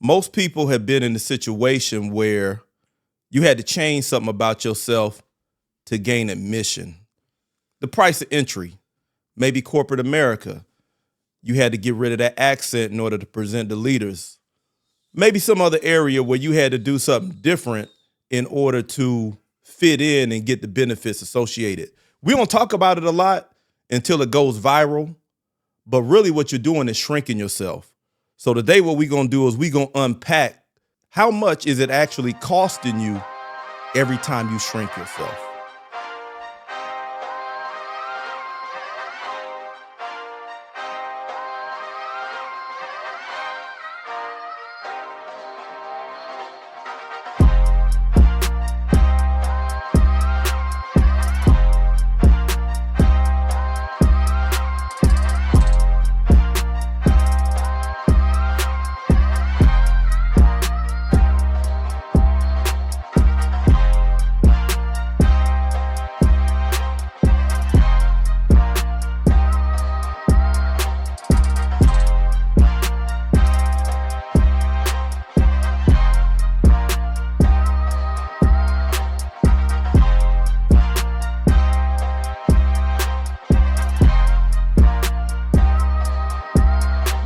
most people have been in a situation where you had to change something about yourself to gain admission. The price of entry, maybe corporate America. You had to get rid of that accent in order to present the leaders. Maybe some other area where you had to do something different in order to fit in and get the benefits associated. We don't talk about it a lot until it goes viral, but really what you're doing is shrinking yourself. So today what we're going to do is we're going to unpack how much is it actually costing you every time you shrink yourself.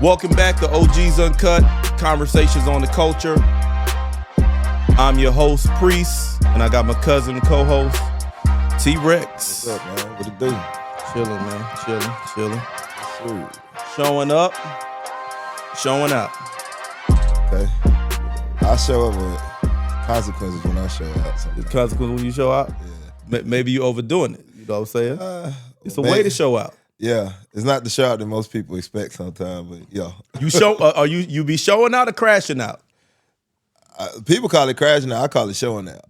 Welcome back to OG's Uncut, Conversations on the Culture. I'm your host, Priest, and I got my cousin and co-host, T-Rex. What's up, man? What it do? Chilling, man. Chilling. Sweet. Showing up, showing out. Okay. I show up with consequences when I show out. The consequences when you show out? Yeah. Maybe you overdoing it. You know what I'm saying? It's a way to show out. Yeah, it's not the show out that most people expect sometimes, but yo. You show? Are you be showing out or crashing out? People call it crashing out. I call it showing out.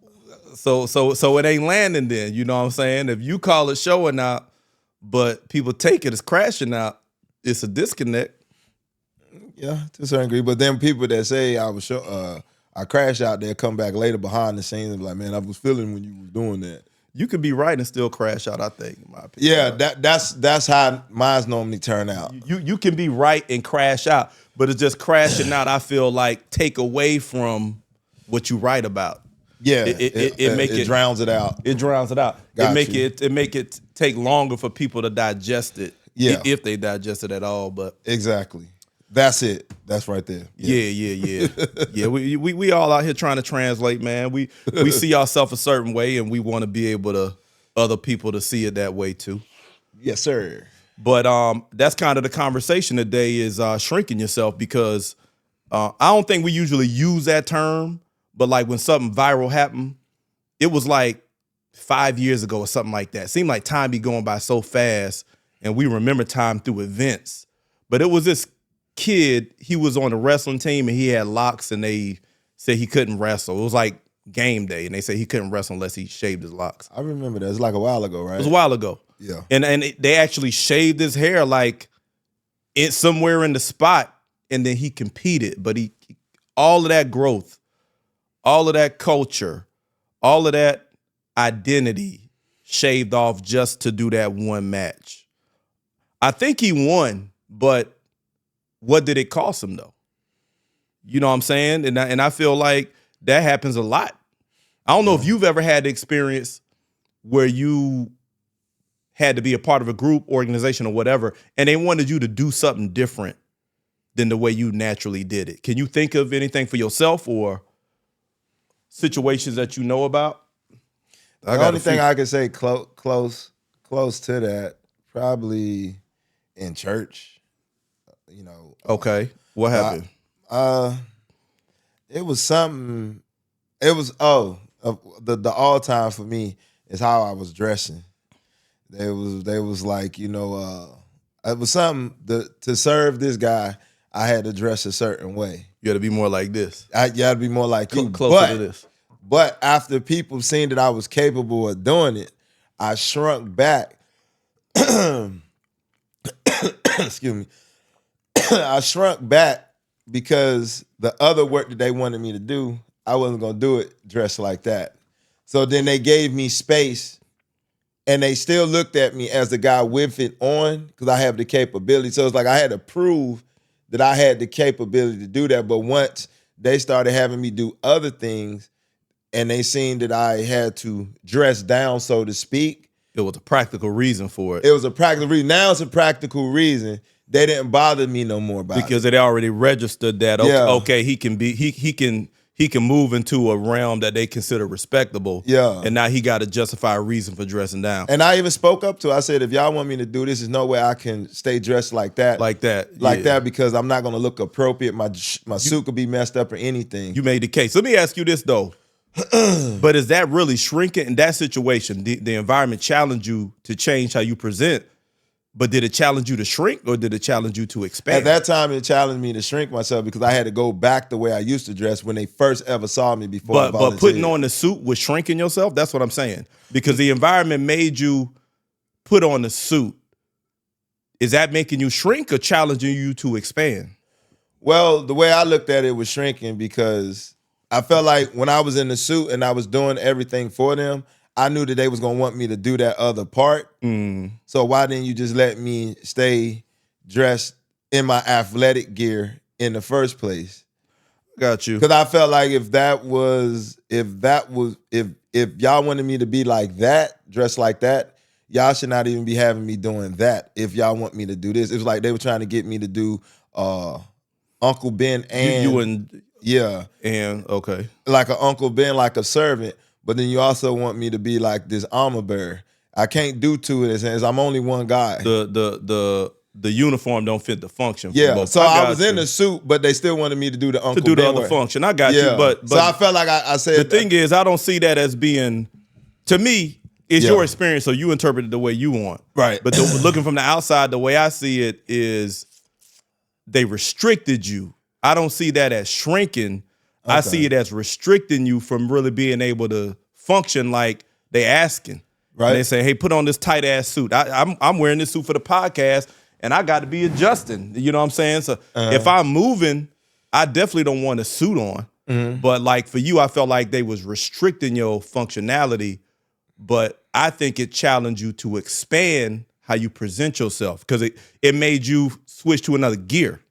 So it ain't landing then. You know what I'm saying? If you call it showing out, but people take it as crashing out, it's a disconnect. Yeah, to a certain degree. But then people that say I crash out, they'll come back later behind the scenes and be like, man, I was feeling when you were doing that. You could be right and still crash out, I think, in my opinion. Yeah, that's how mine's normally turn out. You can be right and crash out, but it's just crashing out, I feel like, take away from what you write about. Yeah, it drowns it out. It drowns it out. It make it take longer for people to digest it. Yeah. If they digest it at all. But exactly. That's it. That's right there. Yeah. Yeah, we all out here trying to translate, man. We see ourselves a certain way, and we want to be able to other people to see it that way too. Yes, sir. But that's kind of the conversation today is shrinking yourself, because I don't think we usually use that term, but like when something viral happened, it was like 5 years ago or something like that. It seemed like time be going by so fast, and we remember time through events. But it was this kid, he was on the wrestling team and he had locks, and they said he couldn't wrestle. It was like game day, and they said he couldn't wrestle unless he shaved his locks. I remember that. It was like a while ago, right? It was a while ago. Yeah. And they actually shaved his hair like it's somewhere in the spot, and then he competed. But he all of that growth, all of that culture, all of that identity shaved off just to do that one match. I think he won, but what did it cost him though? You know what I'm saying? And I feel like that happens a lot. I don't know if you've ever had the experience where you had to be a part of a group, organization, or whatever, and they wanted you to do something different than the way you naturally did it. Can you think of anything for yourself or situations that you know about? The only thing I could say close to that, probably in church. You know. Okay. What happened? It was something. It was the all time for me is how I was dressing. They was like, you know, it was something to serve this guy. I had to dress a certain way. You had to be more like this. You had to be more like you. Closer to this. But after people seen that I was capable of doing it, I shrunk back. Excuse me. I shrunk back because the other work that they wanted me to do, I wasn't going to do it dressed like that. So then they gave me space, and they still looked at me as the guy with it on because I have the capability. So it's like I had to prove that I had the capability to do that. But once they started having me do other things, and they seen that I had to dress down, so to speak. It was a practical reason for it. It was a practical reason. Now it's a practical reason. They didn't bother me no more about because it. it already registered that Yeah. okay, he can move into a realm that they consider respectable. Yeah. And now he got to justify a reason for dressing down. And I even spoke up to it. I said, if y'all want me to do this, there's no way I can stay dressed like that. Like that. Like yeah. that, because I'm not going to look appropriate. My suit could be messed up or anything. You made the case. Let me ask you this, though. But is that really shrinking in that situation? The environment challenged you to change how you present, but did it challenge you to shrink or did it challenge you to expand? At that time, it challenged me to shrink myself because I had to go back the way I used to dress when they first ever saw me before I volunteered. But putting on the suit was shrinking yourself? That's what I'm saying. Because the environment made you put on the suit. Is that making you shrink or challenging you to expand? Well, the way I looked at it was shrinking because I felt like when I was in the suit and I was doing everything for them, I knew that they was gonna want me to do that other part. So why didn't you just let me stay dressed in my athletic gear in the first place? Got you. Because I felt like if y'all wanted me to be like that, dressed like that, y'all should not even be having me doing that. If y'all want me to do this, it was like they were trying to get me to do Uncle Ben and okay, like an Uncle Ben, like a servant. But then you also want me to be like this armor bearer. I can't do two of this, and I'm only one guy. The uniform don't fit the function. Yeah, so I was in the suit, but they still wanted me to do the Uncle Ben the other function. I got you, but so I felt like I said the thing is, I don't see that as being. To me, it's your experience, so you interpret it the way you want. Right. But looking from the outside, the way I see it is, they restricted you. I don't see that as shrinking. Okay. I see it as restricting you from really being able to function like they asking. Right. And they say, hey, put on this tight ass suit. I'm wearing this suit for the podcast and I got to be adjusting. You know what I'm saying? So if I'm moving, I definitely don't want a suit on. But like for you, I felt like they was restricting your functionality, but I think it challenged you to expand how you present yourself because it made you switch to another gear.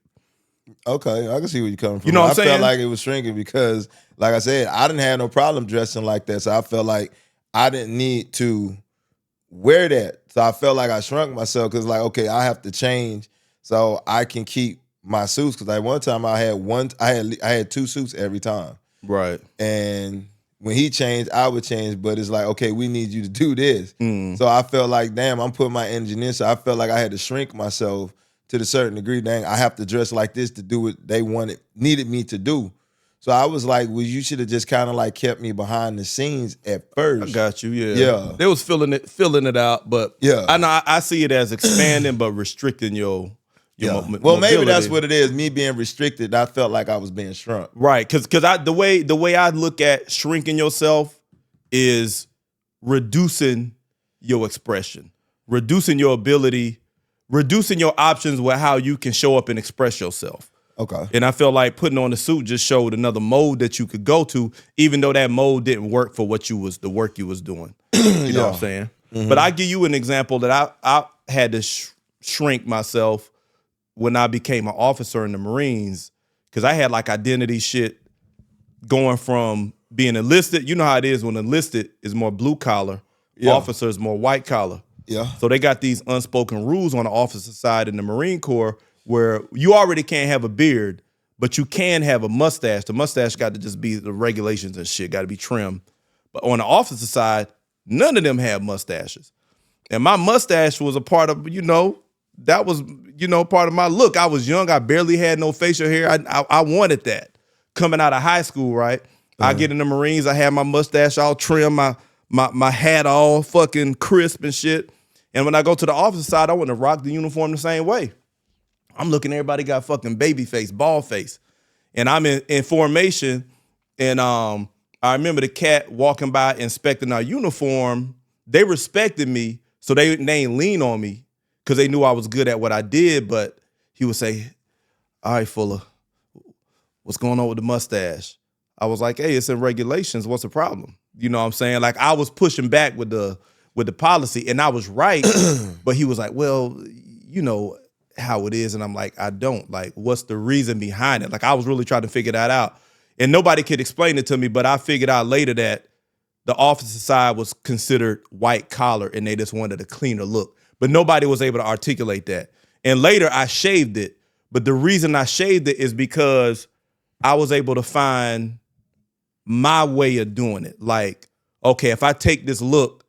Okay, I can see where you're coming from. You know what I'm saying? I felt like it was shrinking because, like I said, I didn't have no problem dressing like that. So I felt like I didn't need to wear that. So I felt like I shrunk myself because, like, okay, I have to change so I can keep my suits. Because like one time I had two suits every time. Right. And when he changed, I would change. But it's like, okay, we need you to do this. So I felt like, damn, I'm putting my energy in. So I felt like I had to shrink myself to the certain degree. Dang, I have to dress like this to do what they needed me to do. So I was like, well, you should have just kind of like kept me behind the scenes at first. I got you, yeah. They was filling it out, but I know I see it as expanding but restricting your well, maybe that's what it is. Me being restricted, I felt like I was being shrunk. Right, because the way I look at shrinking yourself is reducing your expression, reducing your ability, reducing your options with how you can show up and express yourself. Okay. And I feel like putting on the suit just showed another mode that you could go to, even though that mode didn't work for the work you was doing. You know what I'm saying? But I give you an example that I had to shrink myself when I became an officer in the Marines, because I had like identity shit going from being enlisted. You know how it is when enlisted is more blue collar, officer is more white collar. Yeah. So they got these unspoken rules on the officer side in the Marine Corps where you already can't have a beard, but you can have a mustache. The mustache got to just be the regulations and shit, got to be trimmed. But on the officer side, none of them had mustaches. And my mustache was a part of, that was, part of my look. I was young. I barely had no facial hair. I wanted that. Coming out of high school, right? I get in the Marines. I had my mustache all trimmed, my hat all fucking crisp and shit. And when I go to the officer side, I want to rock the uniform the same way. I'm looking, everybody got fucking baby face, bald face. And I'm in formation. And I remember the cat walking by inspecting our uniform. They respected me, so they ain't lean on me because they knew I was good at what I did. But he would say, all right, Fullah, what's going on with the mustache? I was like, hey, it's in regulations. What's the problem? You know what I'm saying? Like I was pushing back with the policy, and I was right. But he was like, well, you know how it is. And I'm like, I don't. Like, what's the reason behind it? Like, I was really trying to figure that out. And nobody could explain it to me, but I figured out later that the officer side was considered white collar and they just wanted a cleaner look. But nobody was able to articulate that. And later I shaved it. But the reason I shaved it is because I was able to find my way of doing it. Like, okay, if I take this look,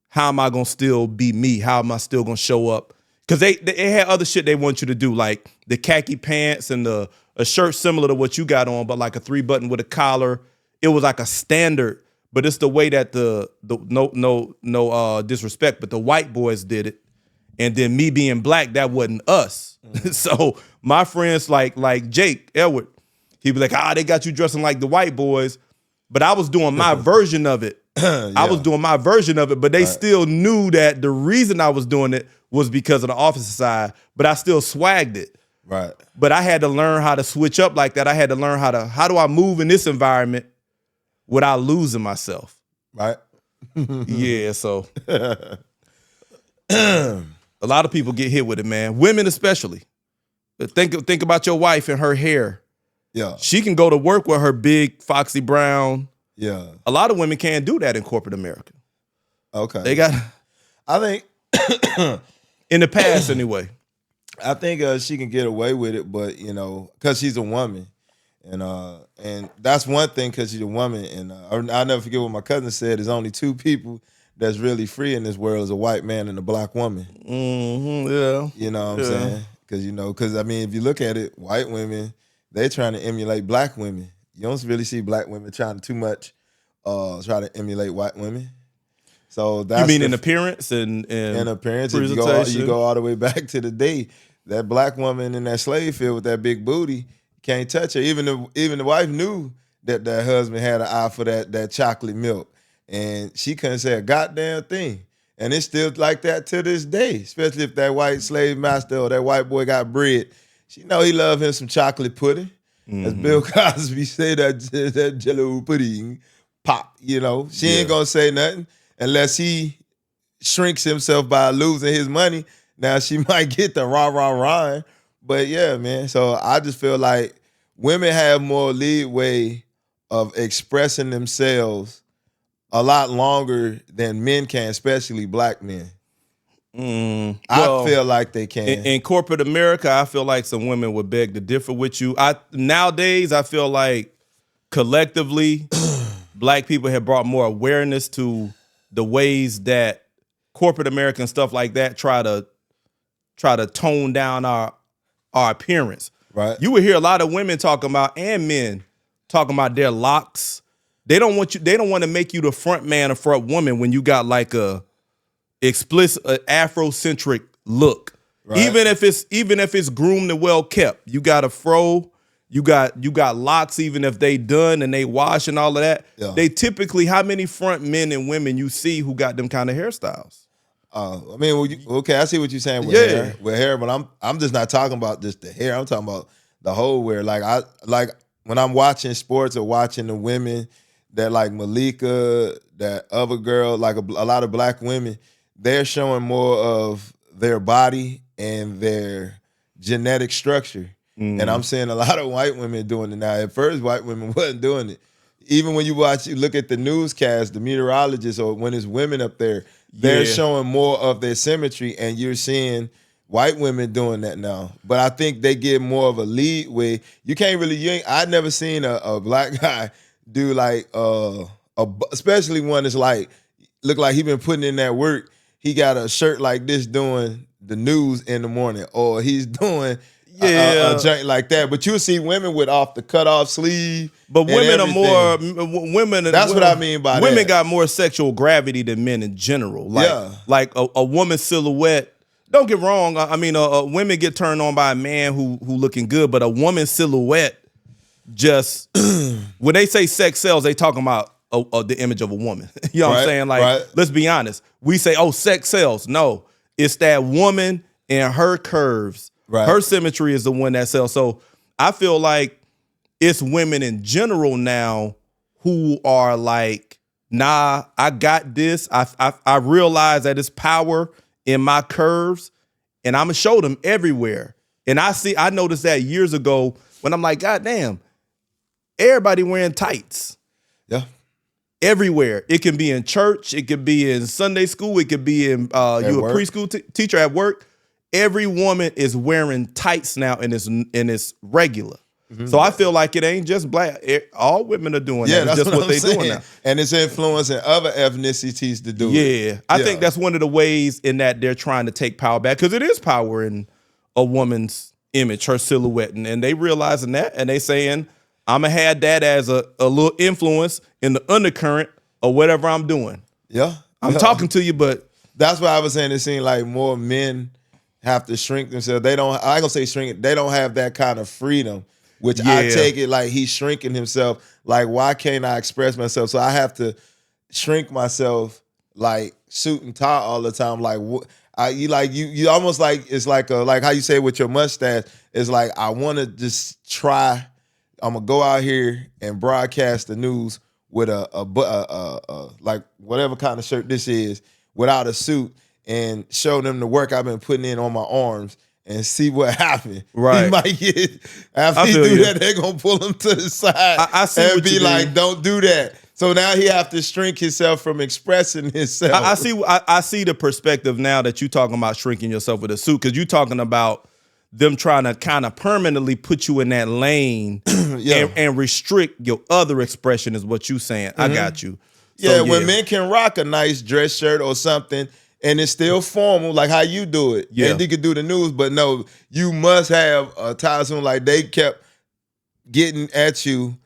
how am I gonna still be me? How am I still gonna show up? Because they had other shit they want you to do, like the khaki pants and a shirt similar to what you got on, but like a 3-button with a collar. It was like a standard, but it's the way that the no disrespect, but the white boys did it. And then me being black, that wasn't us. Mm-hmm. So my friends like Jake Edward, he'd be like, they got you dressing like the white boys. But I was doing my version of it. Yeah. I was doing my version of it, but they still knew that the reason I was doing it was because of the officer side, but I still swagged it. Right. But I had to learn how to switch up like that. I had to learn how do I move in this environment without losing myself. Right. Yeah, so a lot of people get hit with it, man. Women especially. Think about your wife and her hair. Yeah. She can go to work with her big foxy brown. Yeah. A lot of women can't do that in corporate America. Okay. They got, I think in the past anyway. I think she can get away with it, but because she's a woman, and that's one thing because she's a woman, and I'll never forget what my cousin said. There's only two people that's really free in this world: is a white man and a black woman. Mm-hmm, yeah, you know what I'm saying? Because I mean, if you look at it, white women, they're trying to emulate black women. You don't really see black women trying too much try to emulate white women. So that's you mean in appearance and in appearance. Presentation. You go all the way back to the day that black woman in that slave field with that big booty, can't touch her. Even the wife knew that that husband had an eye for that chocolate milk, and she couldn't say a goddamn thing. And it's still like that to this day, especially if that white slave master or that white boy got bread. She know he love him some chocolate pudding. Mm-hmm. As Bill Cosby say, that jello pudding pop. She ain't gonna say nothing unless he shrinks himself by losing his money. Now she might get the rah. But yeah, man. So I just feel like women have more leeway of expressing themselves a lot longer than men can, especially black men. I feel like they can. In corporate America, I feel like some women would beg to differ with you. Nowadays, I feel like collectively, black people have brought more awareness to the ways that corporate America and stuff like that try to tone down our appearance. Right. You would hear a lot of women talking about, and men talking about their locks. They don't want to make you the front man or front woman when you got like a explicit Afrocentric look. Right. Even if it's groomed and well kept. You got a fro, you got locks, even if they done and they wash and all of that. Yeah. They typically, how many front men and women you see who got them kind of hairstyles? I mean, okay, I see what you're saying with hair, but I'm just not talking about just the hair. I'm talking about the whole wear. Like when I'm watching sports or watching the women that like Malika, that other girl, like a lot of black women, they're showing more of their body and their genetic structure. Mm. And I'm seeing a lot of white women doing it now. At first, white women wasn't doing it. Even when you look at the newscast, the meteorologists, or when it's women up there, they're showing more of their symmetry, and you're seeing white women doing that now. But I think they get more of a lead way. I've never seen a black guy do like especially one that's like look like he been putting in that work. He got a shirt like this doing the news in the morning, or he's doing a joint like that. But you'll see women with off the cutoff sleeve. But women are more women. That's what I mean by women that. got more sexual gravity than men in general. Like a woman's silhouette. Don't get wrong. I mean, women get turned on by a man who looking good, but a woman's silhouette just when they say sex sells, they talking about the image of a woman. You know what I'm saying? Like, let's be honest. We say, sex sells. No, it's that woman and her curves. Right. Her symmetry is the one that sells. So I feel like it's women in general now who are like, nah, I got this. I realize that it's power in my curves, and I'm gonna show them everywhere. And I noticed that years ago when I'm like, God damn, everybody wearing tights. Yeah. Everywhere. It can be in church. It could be in Sunday school. It could be in you a work. preschool teacher at work. Every woman is wearing tights now, and it's regular. So I feel like it ain't just black. All women are doing that. It's that's just what I'm they're doing now. And it's influencing other ethnicities to do it. Yeah, I think that's one of the ways in that they're trying to take power back, because it is power in a woman's image, her silhouette, and they realizing that, and they saying, I'm gonna have that as a little influence in the undercurrent of whatever I'm doing. Yeah. I'm talking to you, but that's why I was saying it seems like more men have to shrink themselves. I ain't gonna say shrink, they don't have that kind of freedom, which I take it like he's shrinking himself. Like, why can't I express myself? So I have to shrink myself, like suit and tie all the time. Like, you almost like, it's like how you say with your mustache. It's like, I want to just try. I'm gonna go out here and broadcast the news with a like whatever kind of shirt this is, without a suit, and show them the work I've been putting in on my arms and see what happens. Right. He might get, after he do that, they're gonna pull him to the side I see and what be you like, mean. don't do that. So now he have to shrink himself from expressing himself. I see the perspective now that you talking about shrinking yourself with a suit, because you talking about them trying to kind of permanently put you in that lane and restrict your other expression is what you saying. I got you. So, when men can rock a nice dress shirt or something and it's still formal, like how you do it. Yeah. And you can do the news, but no, you must have a tie soon. Like they kept getting at you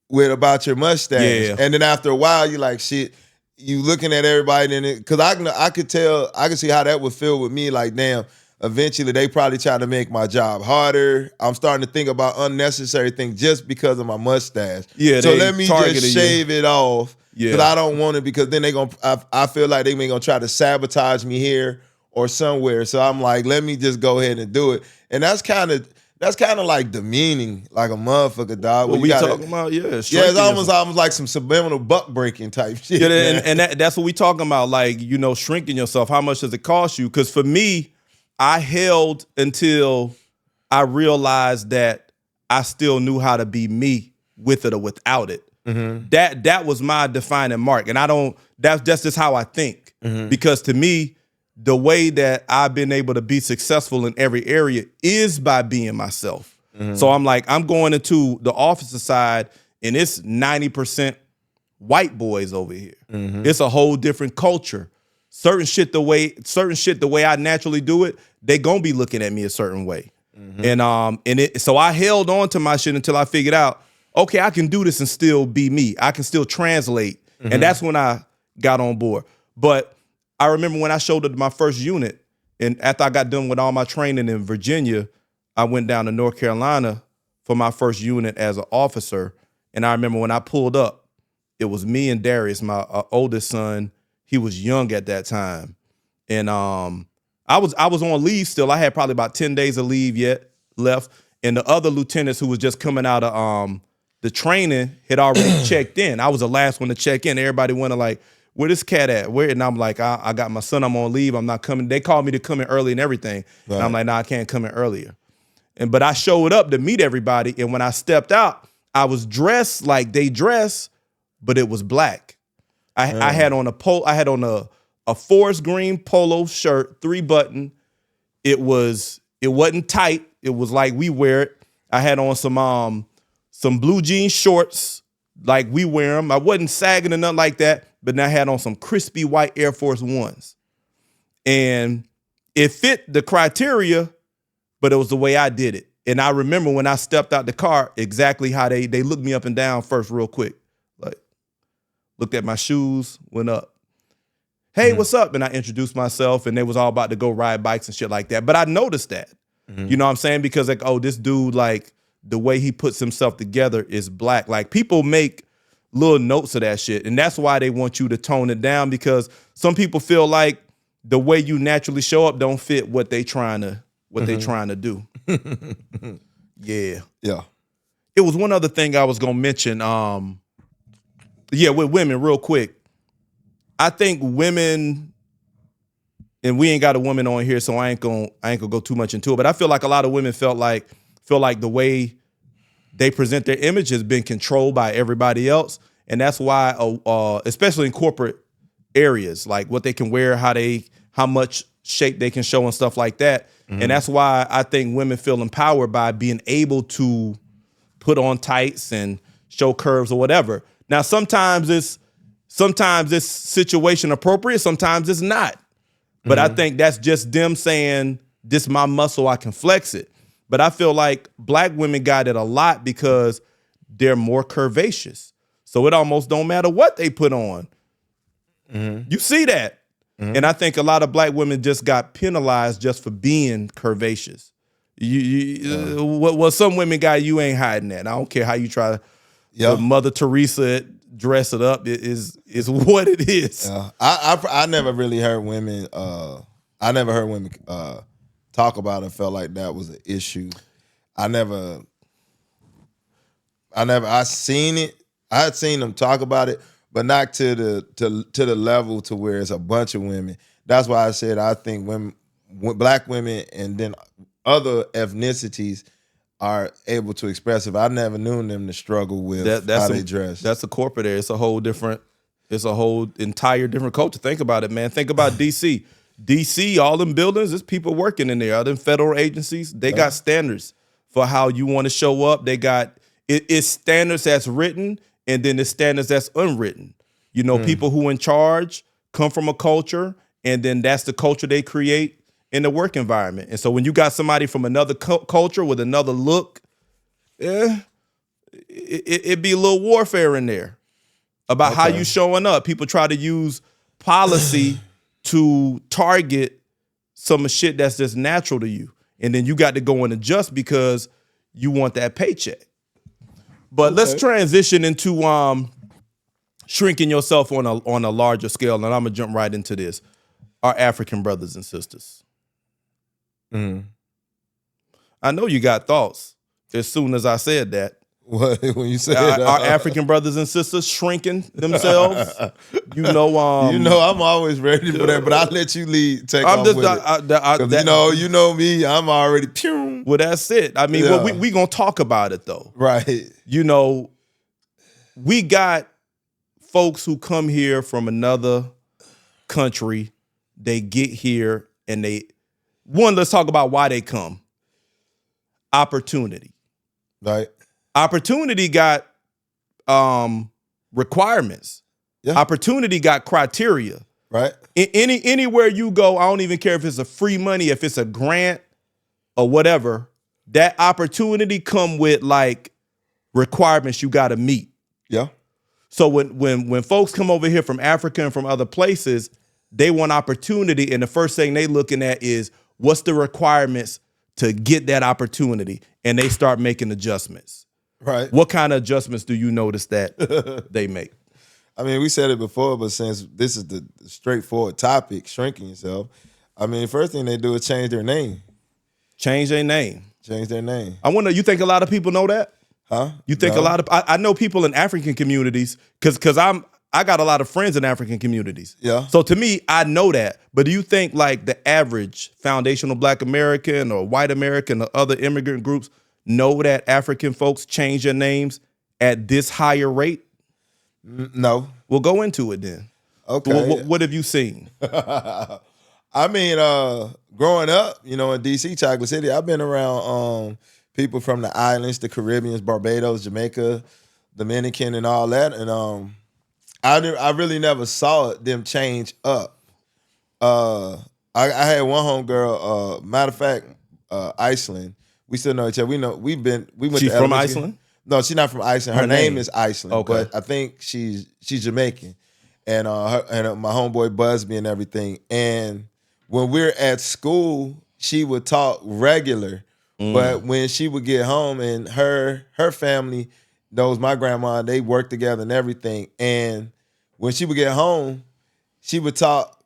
with about your mustache. Yeah. And then after a while, you're like, shit, you looking at everybody in it. Because I could see how that would feel with me. Like, damn, eventually they probably try to make my job harder. I'm starting to think about unnecessary things just because of my mustache. Yeah, so let me just shave it off. Yeah. Because I don't want it, because then I feel like they may gonna try to sabotage me here or somewhere. So I'm like, let me just go ahead and do it. And that's kind of like demeaning, like a motherfucker, dog. What we talking about? Yeah, it's almost like some subliminal buck breaking type shit. Yeah, and that's what we talking about. Like, shrinking yourself. How much does it cost you? Because for me, I held until I realized that I still knew how to be me with it or without it. Mm-hmm. That was my defining mark. And that's just how I think. Mm-hmm. Because to me, the way that I've been able to be successful in every area is by being myself. Mm-hmm. So I'm like, I'm going into the officer side and it's 90% white boys over here. Mm-hmm. It's a whole different culture. Certain shit the way I naturally do it, they gonna be looking at me a certain way. Mm-hmm. So I held on to my shit until I figured out, okay, I can do this and still be me. I can still translate. Mm-hmm. And that's when I got on board. But I remember when I showed up to my first unit, and after I got done with all my training in Virginia, I went down to North Carolina for my first unit as an officer. And I remember when I pulled up, it was me and Darius, my oldest son. He was young at that time. And I was on leave still. I had probably about 10 days of leave left. And the other lieutenants who was just coming out of the training had already checked in. I was the last one to check in. Everybody went like, where this cat at? Where? And I'm like, I got my son. I'm on leave. I'm not coming. They called me to come in early and everything. Right. And I'm like, nah, I can't come in earlier. But I showed up to meet everybody. And when I stepped out, I was dressed like they dress, but it was black. I had on a forest green polo shirt, 3-button. It wasn't tight. It was like we wear it. I had on some blue jean shorts, like we wear them. I wasn't sagging or nothing like that, but then I had on some crispy white Air Force Ones. And it fit the criteria, but it was the way I did it. And I remember when I stepped out the car, exactly how they looked me up and down first real quick. Like, looked at my shoes, went up. Hey, what's up? And I introduced myself, and they was all about to go ride bikes and shit like that. But I noticed that, you know what I'm saying? Because like, oh, this dude, like the way he puts himself together is black. Like people make little notes of that shit. And that's why they want you to tone it down, because some people feel like the way you naturally show up don't fit what they trying to do. Yeah. Yeah. It was one other thing I was gonna mention. With women, real quick. I think women, and we ain't got a woman on here, so I ain't gonna go too much into it. But I feel like a lot of women feel like the way they present their image has been controlled by everybody else. And that's why, especially in corporate areas, like what they can wear, how much shape they can show and stuff like that. And that's why I think women feel empowered by being able to put on tights and show curves or whatever. Now, sometimes it's situation appropriate, sometimes it's not. But I think that's just them saying, this is my muscle, I can flex it. But I feel like black women got it a lot because they're more curvaceous. So it almost don't matter what they put on. You see that. And I think a lot of black women just got penalized just for being curvaceous. What some women got, you ain't hiding that. I don't care how you try to Mother Teresa dress it up. It is what it is. I never really heard women. I never heard women talk about it. Felt like that was an issue. I seen it. I had seen them talk about it, but not to the level to where it's a bunch of women. That's why I said I think black women and then other ethnicities are able to express it. I never knew them to struggle with how they dress. That's a corporate area. It's a whole entire different culture. Think about it, man. Think about DC. DC, all them buildings, there's people working in there. All them federal agencies, they got standards for how you want to show up. They got it's standards that's written, and then it's standards that's unwritten. You know, people who in charge come from a culture, and then that's the culture they create in the work environment. And so when you got somebody from another culture with another look, it'd be a little warfare in there about how you showing up. People try to use policy to target some shit that's just natural to you. And then you got to go and adjust because you want that paycheck. But let's transition into shrinking yourself on a larger scale. And I'm going to jump right into this. Our African brothers and sisters. I know you got thoughts as soon as I said that. What, when you said our African brothers and sisters shrinking themselves, you know, I'm always ready for that, but I'll let you take off with it. You know me, I'm already. Pew. Well, that's it. I mean, we gonna talk about it though, right? You know, we got folks who come here from another country. They get here and let's talk about why they come. Opportunity, right? Opportunity got requirements. Yeah. Opportunity got criteria. Right. Anywhere you go, I don't even care if it's a free money, if it's a grant or whatever, that opportunity come with like requirements you got to meet. Yeah. So when folks come over here from Africa and from other places, they want opportunity, and the first thing they looking at is what's the requirements to get that opportunity, and they start making adjustments. Right. What kind of adjustments do you notice that they make? I mean, we said it before, but since this is the straightforward topic, shrinking yourself, I mean, the first thing they do is change their name. Change their name. Change their name. I wonder, you think a lot of people know that? Huh? You think a lot of, I know people in African communities, because I got a lot of friends in African communities. Yeah. So to me, I know that. But do you think like the average foundational Black American or white American or other immigrant groups know that African folks change their names at this higher rate? No. We'll go into it then. Okay. What have you seen? I mean, growing up, in DC, Chocolate City, I've been around people from the islands, the Caribbean, Barbados, Jamaica, Dominican, and all that. And I really never saw them change up. I had one homegirl, matter of fact, Iceland. We still know each other. We went She's from Iceland? No, she's not from Iceland. Her name is Iceland, okay. But I think she's Jamaican. And my homeboy Busby and everything. And when we're at school, she would talk regular. But when she would get home and her family knows my grandma, they work together and everything. And when she would get home, she would talk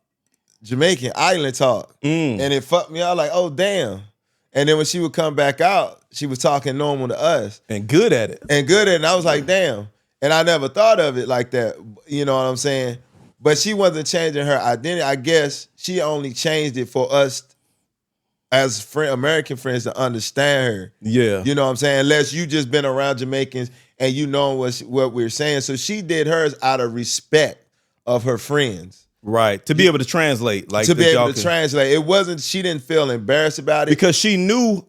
Jamaican island talk. And it fucked me out like, oh, damn. And then when she would come back out, she was talking normal to us. And good at it. And I was like, damn. And I never thought of it like that. You know what I'm saying? But she wasn't changing her identity. I guess she only changed it for us. as American friends to understand her. Yeah. You know what I'm saying? Unless you just been around Jamaicans and you know what we're saying. So she did hers out of respect of her friends. Right. To be able to translate. Like to be able to translate. It wasn't, she didn't feel embarrassed about it. Because she knew,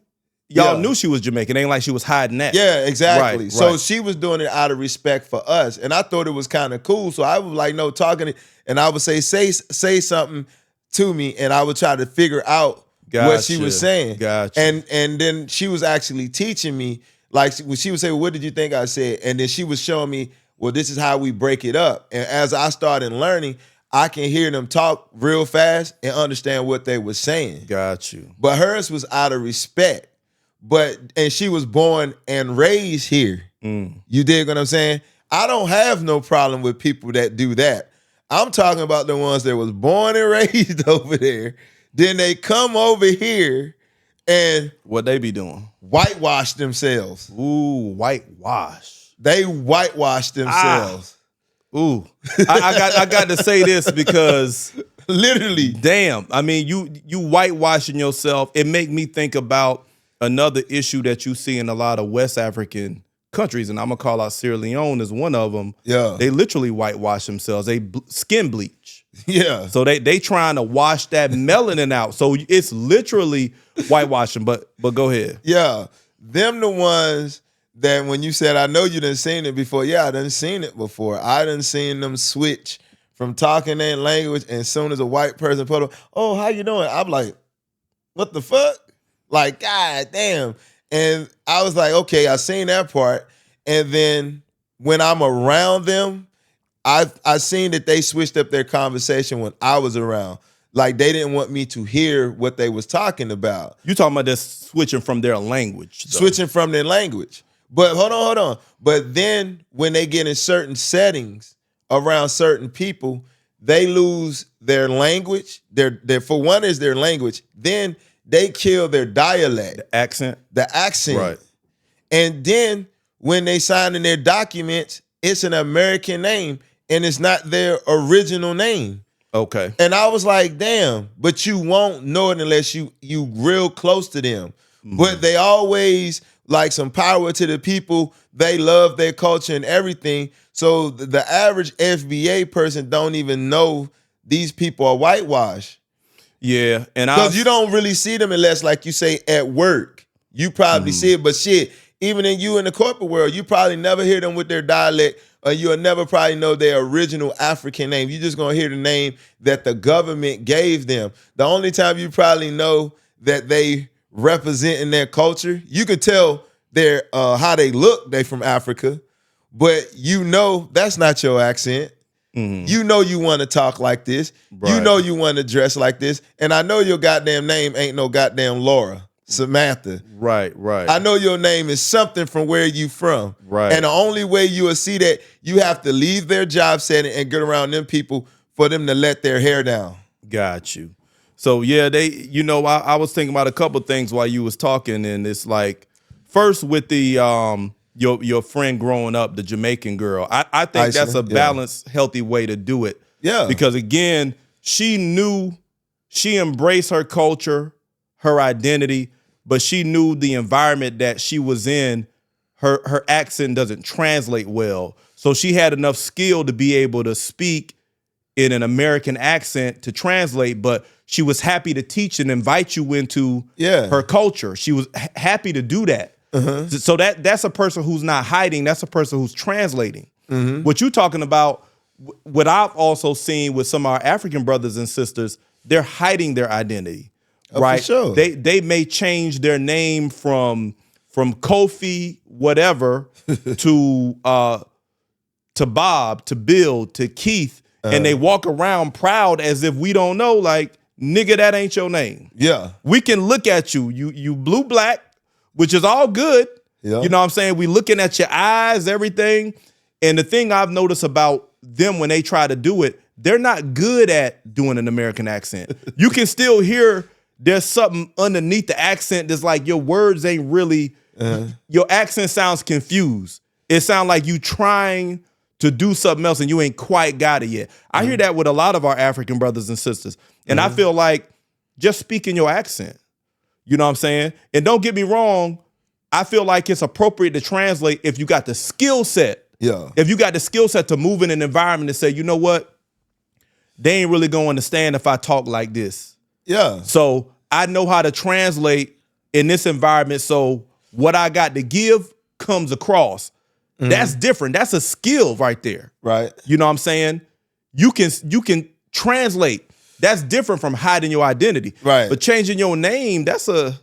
y'all knew she was Jamaican. It ain't like she was hiding that. Yeah, exactly. Right, so she was doing it out of respect for us. And I thought it was kind of cool. So I was like, no, talking, and I would say something to me, and I would try to figure out what she was saying. Gotcha. And then she was actually teaching me, like when she would say, well, what did you think I said? And then she was showing me, well, this is how we break it up. And as I started learning, I can hear them talk real fast and understand what they were saying. Got you. But hers was out of respect. And she was born and raised here. You dig what I'm saying? I don't have no problem with people that do that. I'm talking about the ones that was born and raised over there. Then they come over here and what they be doing? Whitewash themselves. Ooh, whitewash. They whitewash themselves. Ooh. I got to say this because literally. Damn. I mean, you whitewashing yourself. It make me think about another issue that you see in a lot of West African countries, and I'm gonna call out Sierra Leone as one of them. Yeah, they literally whitewash themselves. They skin bleach. Yeah, so they trying to wash that melanin out. So it's literally whitewashing. But go ahead. Yeah, them the ones that when you said, I know you done seen it before. Yeah, I done seen it before. I done seen them switch from talking that language, and as soon as a white person put up, oh, how you doing? I'm like, what the fuck? Like, God damn. And I was like, okay, I seen that part. And then when I'm around them, I seen that they switched up their conversation when I was around. Like, they didn't want me to hear what they was talking about. You talking about this switching from their language. Though. Switching from their language. But hold on. But then when they get in certain settings around certain people, they lose their language. Their for one is their language. Then they kill their dialect. The accent. Right. And then when they sign in their documents, it's an American name and it's not their original name. Okay. And I was like, damn, but you won't know it unless you real close to them. Mm-hmm. But they always like some power to the people. They love their culture and everything. So the average FBA person don't even know these people are whitewashed. Yeah, and because you don't really see them unless, like you say, at work. You probably see it, but shit, even in the corporate world, you probably never hear them with their dialect, or you'll never probably know their original African name. You're just gonna hear the name that the government gave them. The only time you probably know that they represent in their culture, you could tell their how they look. They from Africa, but you know that's not your accent. Mm-hmm. You know you want to talk like this. Right. You know you want to dress like this. And I know your goddamn name ain't no goddamn Laura, Samantha. Right. I know your name is something from where you from. Right. And the only way you will see that, you have to leave their job setting and get around them people for them to let their hair down. Got you. So yeah, I was thinking about a couple things while you was talking, and it's like, first with the your friend growing up, the Jamaican girl. I think that's a balanced, healthy way to do it. Yeah. Because again, she embraced her culture, her identity, but she knew the environment that she was in, her accent doesn't translate well. So she had enough skill to be able to speak in an American accent to translate, but she was happy to teach and invite you into her culture. She was happy to do that. Uh-huh. So that's a person who's not hiding. That's a person who's translating. Mm-hmm. What you're talking about, what I've also seen with some of our African brothers and sisters, they're hiding their identity, right? For sure. They may change their name from Kofi whatever to Bob, to Bill, to Keith, and they walk around proud as if we don't know, like, nigga, that ain't your name. Yeah. We can look at you. You blue black, which is all good. Yeah. You know what I'm saying? We looking at your eyes, everything. And the thing I've noticed about them when they try to do it, they're not good at doing an American accent. You can still hear there's something underneath the accent that's like your words ain't really, your accent sounds confused. It sounds like you trying to do something else and you ain't quite got it yet. I hear that with a lot of our African brothers and sisters. And I feel like just speaking your accent. You know what I'm saying? And don't get me wrong, I feel like it's appropriate to translate if you got the skill set. Yeah. If you got the skill set to move in an environment and say, you know what? They ain't really going to understand if I talk like this. Yeah. So I know how to translate in this environment so what I got to give comes across. That's different. That's a skill right there. Right. You know what I'm saying? You can translate. That's different from hiding your identity. Right. But changing your name, that's a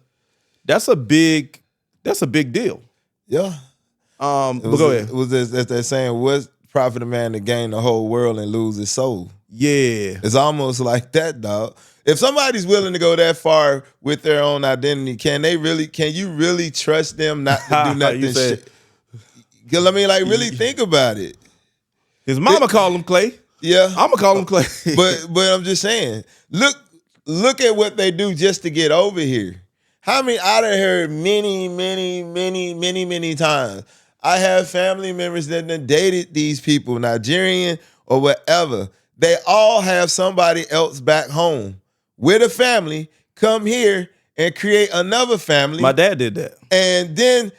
big deal. Yeah. But go ahead. It was as they're saying, what's profit a man to gain the whole world and lose his soul? Yeah. It's almost like that, dog. If somebody's willing to go that far with their own identity, can you really trust them not to do nothing shit? Because, I mean, like, really think about it. His mama called him Clay. Yeah. I'm going to call him Clay. but I'm just saying, look at what they do just to get over here. How many, I done heard many times. I have family members that done dated these people, Nigerian or whatever. They all have somebody else back home with a family, come here and create another family. My dad did that. And then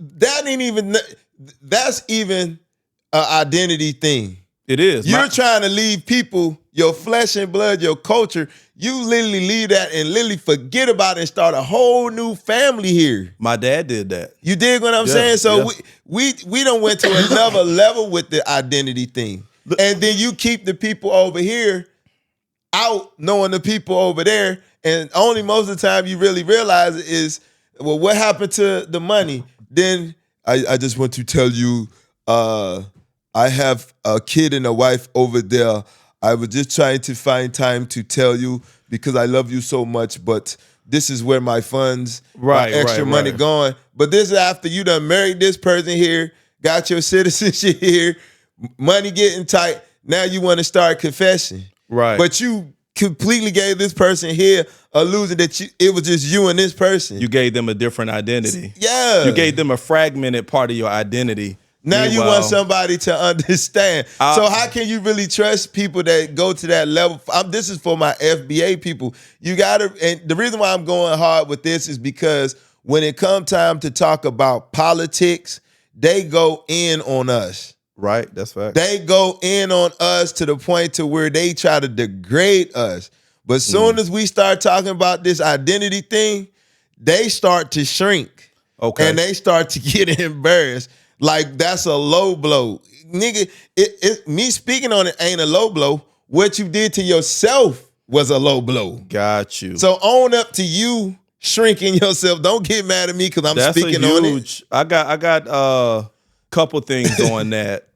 that's even an identity thing. It is. You're trying to leave people, your flesh and blood, your culture. You literally leave that and literally forget about it and start a whole new family here. My dad did that. You dig what I'm saying? So we done went to another level with the identity thing. And then you keep the people over here out knowing the people over there. And only most of the time you really realize it is, well, what happened to the money? Then I just want to tell you, I have a kid and a wife over there. I was just trying to find time to tell you because I love you so much, but this is where my funds, my extra money going. But this is after you done married this person here, got your citizenship here, money getting tight. Now you want to start confessing. Right. But you completely gave this person here a illusion that it was just you and this person. You gave them a different identity. Yeah. You gave them a fragmented part of your identity. Now you want somebody to understand. So how can you really trust people that go to that level? This is for my FBA people. You gotta, and the reason why I'm going hard with this is because when it comes time to talk about politics, they go in on us. Right, that's fact. They go in on us to the point to where they try to degrade us. But soon as we start talking about this identity thing, they start to shrink. Okay. And they start to get embarrassed. Like, that's a low blow. Nigga, me speaking on it ain't a low blow. What you did to yourself was a low blow. Got you. So own up to you shrinking yourself. Don't get mad at me because I'm speaking on it. I got a couple things on that.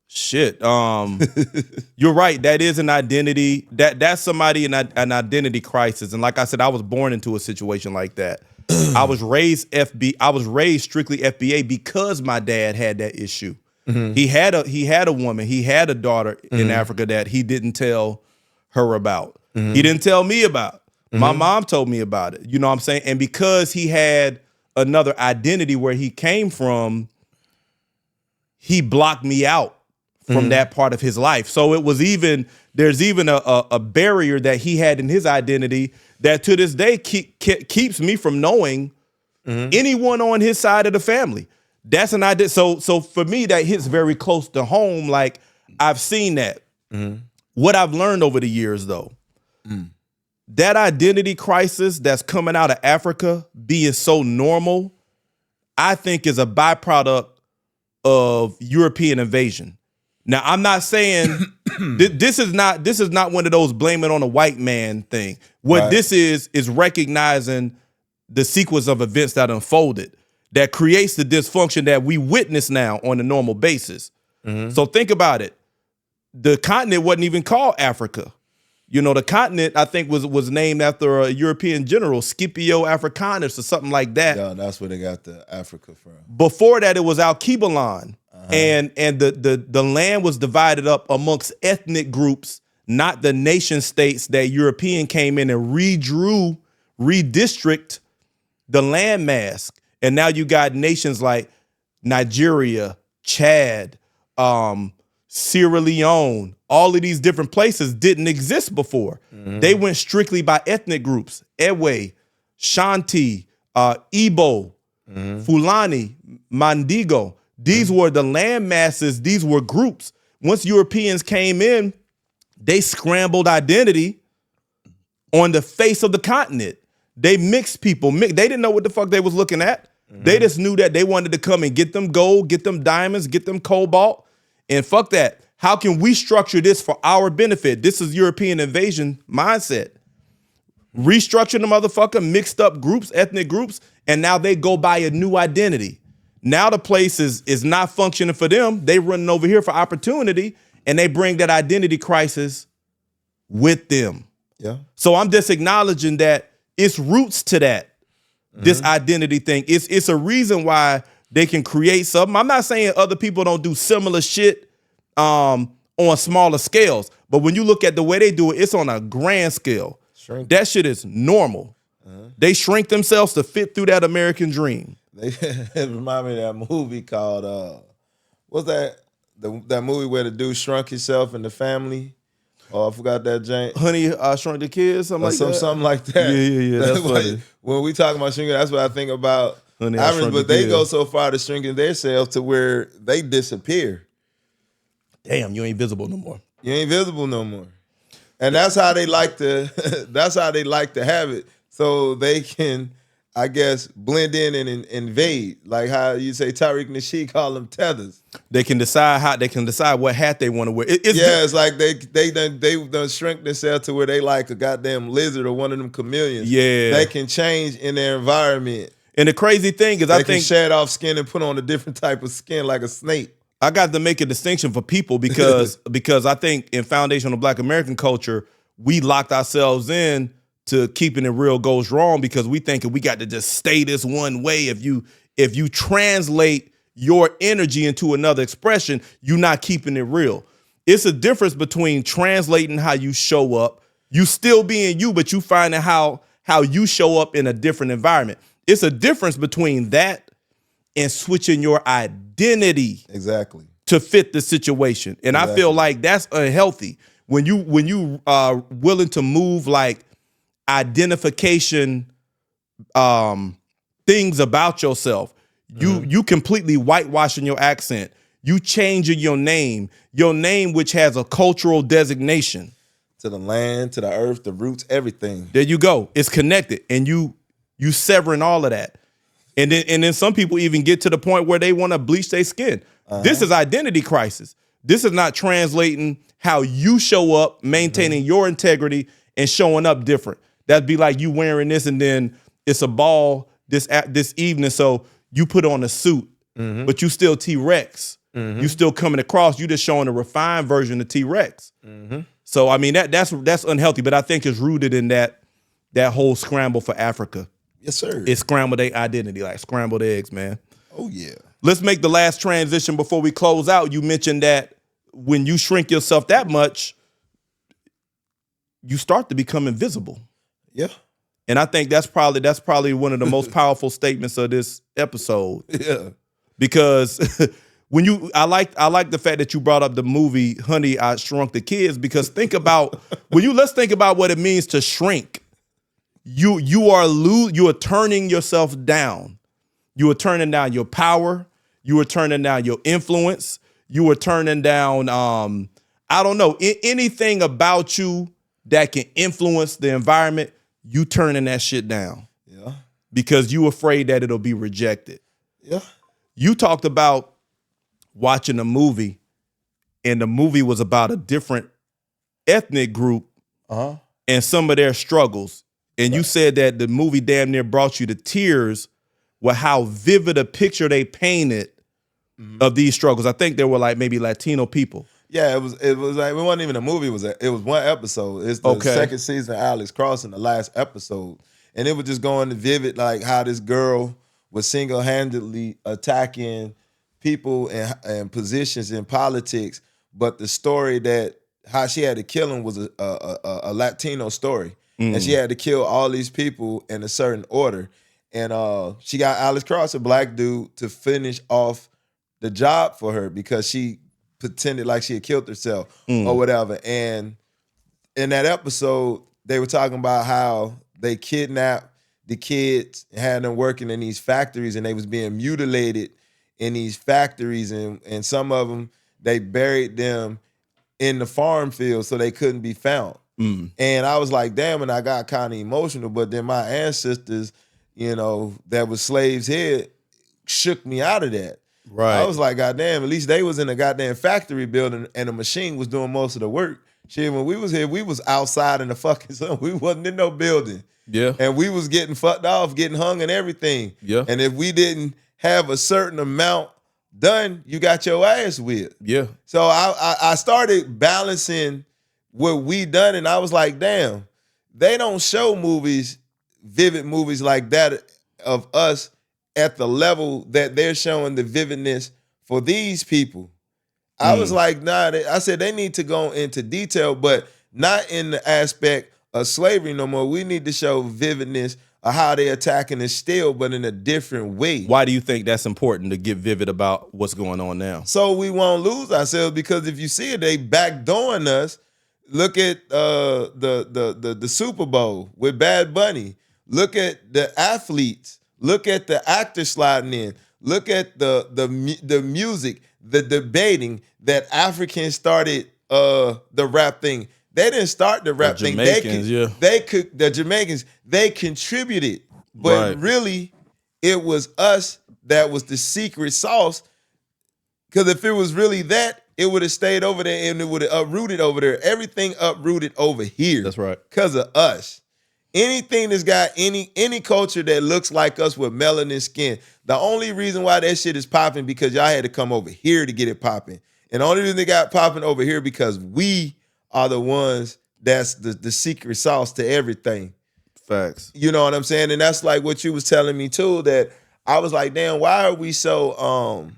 Shit. You're right. That is an identity. That's somebody in an identity crisis. And like I said, I was born into a situation like that. I was raised strictly FBA because my dad had that issue. Mm-hmm. He had a woman, he had a daughter in Africa that he didn't tell her about. Mm-hmm. He didn't tell me about. Mm-hmm. My mom told me about it. You know what I'm saying? And because he had another identity where he came from, he blocked me out from that part of his life. So there's even a barrier that he had in his identity that to this day keeps me from knowing anyone on his side of the family. That's an idea. So for me, that hits very close to home. Like, I've seen that. What I've learned over the years, though, that identity crisis that's coming out of Africa being so normal, I think is a byproduct of European invasion. Now, I'm not saying this is not one of those blame it on a white man thing. What this is recognizing the sequence of events that unfolded that creates the dysfunction that we witness now on a normal basis. So think about it. The continent wasn't even called Africa. You know, the continent, I think, was named after a European general, Scipio Africanus or something like that. Yeah, that's where they got the Africa from. Before that, it was Alkebulan. And the land was divided up amongst ethnic groups, not the nation states that European came in and redistrict the landmass. And now you got nations like Nigeria, Chad, Sierra Leone. All of these different places didn't exist before. They went strictly by ethnic groups. Ewe, Shanti, Igbo, Fulani, Mandigo. These were the land masses. These were groups. Once Europeans came in, they scrambled identity on the face of the continent. They mixed people. They didn't know what the fuck they was looking at. They just knew that they wanted to come and get them gold, get them diamonds, get them cobalt, and fuck that. How can we structure this for our benefit? This is European invasion mindset. Restructure the motherfucker, mixed up groups, ethnic groups, and now they go by a new identity. Now the place is not functioning for them. They running over here for opportunity, and they bring that identity crisis with them. Yeah. So I'm just acknowledging that it's roots to that, this identity thing. It's a reason why they can create something. I'm not saying other people don't do similar shit on smaller scales, but when you look at the way they do it, it's on a grand scale. Shrink. That shit is normal. They shrink themselves to fit through that American dream. It remind me of that movie called what's that? That movie where the dude shrunk himself and the family. Oh, I forgot that Jane. Honey, Shrunk the Kids, something like that. Something like that. Yeah. That's funny. When we talk about shrinking, that's what I think about. Honey, But they go so far to shrinking themselves to where they disappear. Damn, you ain't visible no more. You ain't visible no more. And that's how they like to. That's how they like to have it, so they can, I guess, blend in and invade. Like how you say Tariq Nasheed call them tethers. They can decide what hat they want to wear. It's like they done shrink themselves to where they like a goddamn lizard or one of them chameleons. Yeah, they can change in their environment. And the crazy thing is, they can shed off skin and put on a different type of skin, like a snake. I got to make a distinction for people because I think in foundational Black American culture, we locked ourselves in to keeping it real goes wrong because we thinking we got to just stay this one way. If you translate your energy into another expression, you're not keeping it real. It's a difference between translating how you show up, you still being you, but you finding how you show up in a different environment. It's a difference between that and switching your identity exactly to fit the situation. And exactly. I feel like that's unhealthy. When you are willing to move like identification things about yourself, you completely whitewashing your accent. You changing your name which has a cultural designation. To the land, to the earth, the roots, everything. There you go. It's connected. And you severing all of that. And then some people even get to the point where they want to bleach their skin. This is identity crisis. This is not translating how you show up, maintaining your integrity and showing up different. That'd be like you wearing this and then it's a ball this evening, so you put on a suit, but you still T-Rex. You still coming across. You just showing a refined version of T-Rex. So I mean that's unhealthy, but I think it's rooted in that whole scramble for Africa. Yes, sir. It's scrambled their identity, like scrambled eggs, man. Oh, yeah. Let's make the last transition before we close out. You mentioned that when you shrink yourself that much, you start to become invisible. Yeah. And I think that's probably one of the most powerful statements of this episode. Yeah. Because I like the fact that you brought up the movie Honey, I Shrunk the Kids, because let's think about what it means to shrink. You are turning yourself down. You are turning down your power. You are turning down your influence. You are turning down, I don't know, anything about you that can influence the environment. You turning that shit down. Yeah. Because you afraid that it'll be rejected. Yeah. You talked about watching a movie, and the movie was about a different ethnic group and some of their struggles. And you said that the movie damn near brought you to tears with how vivid a picture they painted of these struggles. I think there were like maybe Latino people. Yeah, it was like, it wasn't even a movie. It was one episode. It's the second season of Alex Crossing, the last episode. And it was just going to vivid, like how this girl was single-handedly attacking people and positions in politics. But the story how she had to kill him was a Latino story. And she had to kill all these people in a certain order. And she got Alex Cross, a black dude, to finish off the job for her because she pretended like she had killed herself or whatever. And in that episode, they were talking about how they kidnapped the kids, had them working in these factories, and they was being mutilated in these factories, and some of them, they buried them in the farm field so they couldn't be found. And I was like, damn, and I got kind of emotional. But then my ancestors, that was slaves here, shook me out of that. Right. I was like, God damn, at least they was in a goddamn factory building and the machine was doing most of the work. Shit, when we was here, we was outside in the fucking sun. We wasn't in no building. Yeah. And we was getting fucked off, getting hung and everything. Yeah. And if we didn't have a certain amount done, you got your ass whipped. Yeah. So I started balancing what we done, and I was like, damn, they don't show movies, vivid movies like that of us at the level that they're showing the vividness for these people. I was like, nah, I said they need to go into detail, but not in the aspect of slavery no more. We need to show vividness of how they're attacking us still, but in a different way. Why do you think that's important to get vivid about what's going on now? So we won't lose ourselves, because if you see it, they backdooring us. Look at the Super Bowl with Bad Bunny. Look at the athletes. Look at the actors sliding in. Look at the music, the debating that Africans started the rap thing. They didn't start the rap thing. The Jamaicans, they contributed. But really, it was us that was the secret sauce. Because if it was really that, it would have stayed over there and it would have uprooted over there. Everything uprooted over here. That's right. Because of us. Anything that's got any culture that looks like us with melanin skin, the only reason why that shit is popping because y'all had to come over here to get it popping. And the only reason they got popping over here because we are the ones that's the secret sauce to everything. Facts. You know what I'm saying? And that's like what you was telling me too, that I was like, damn, why are we so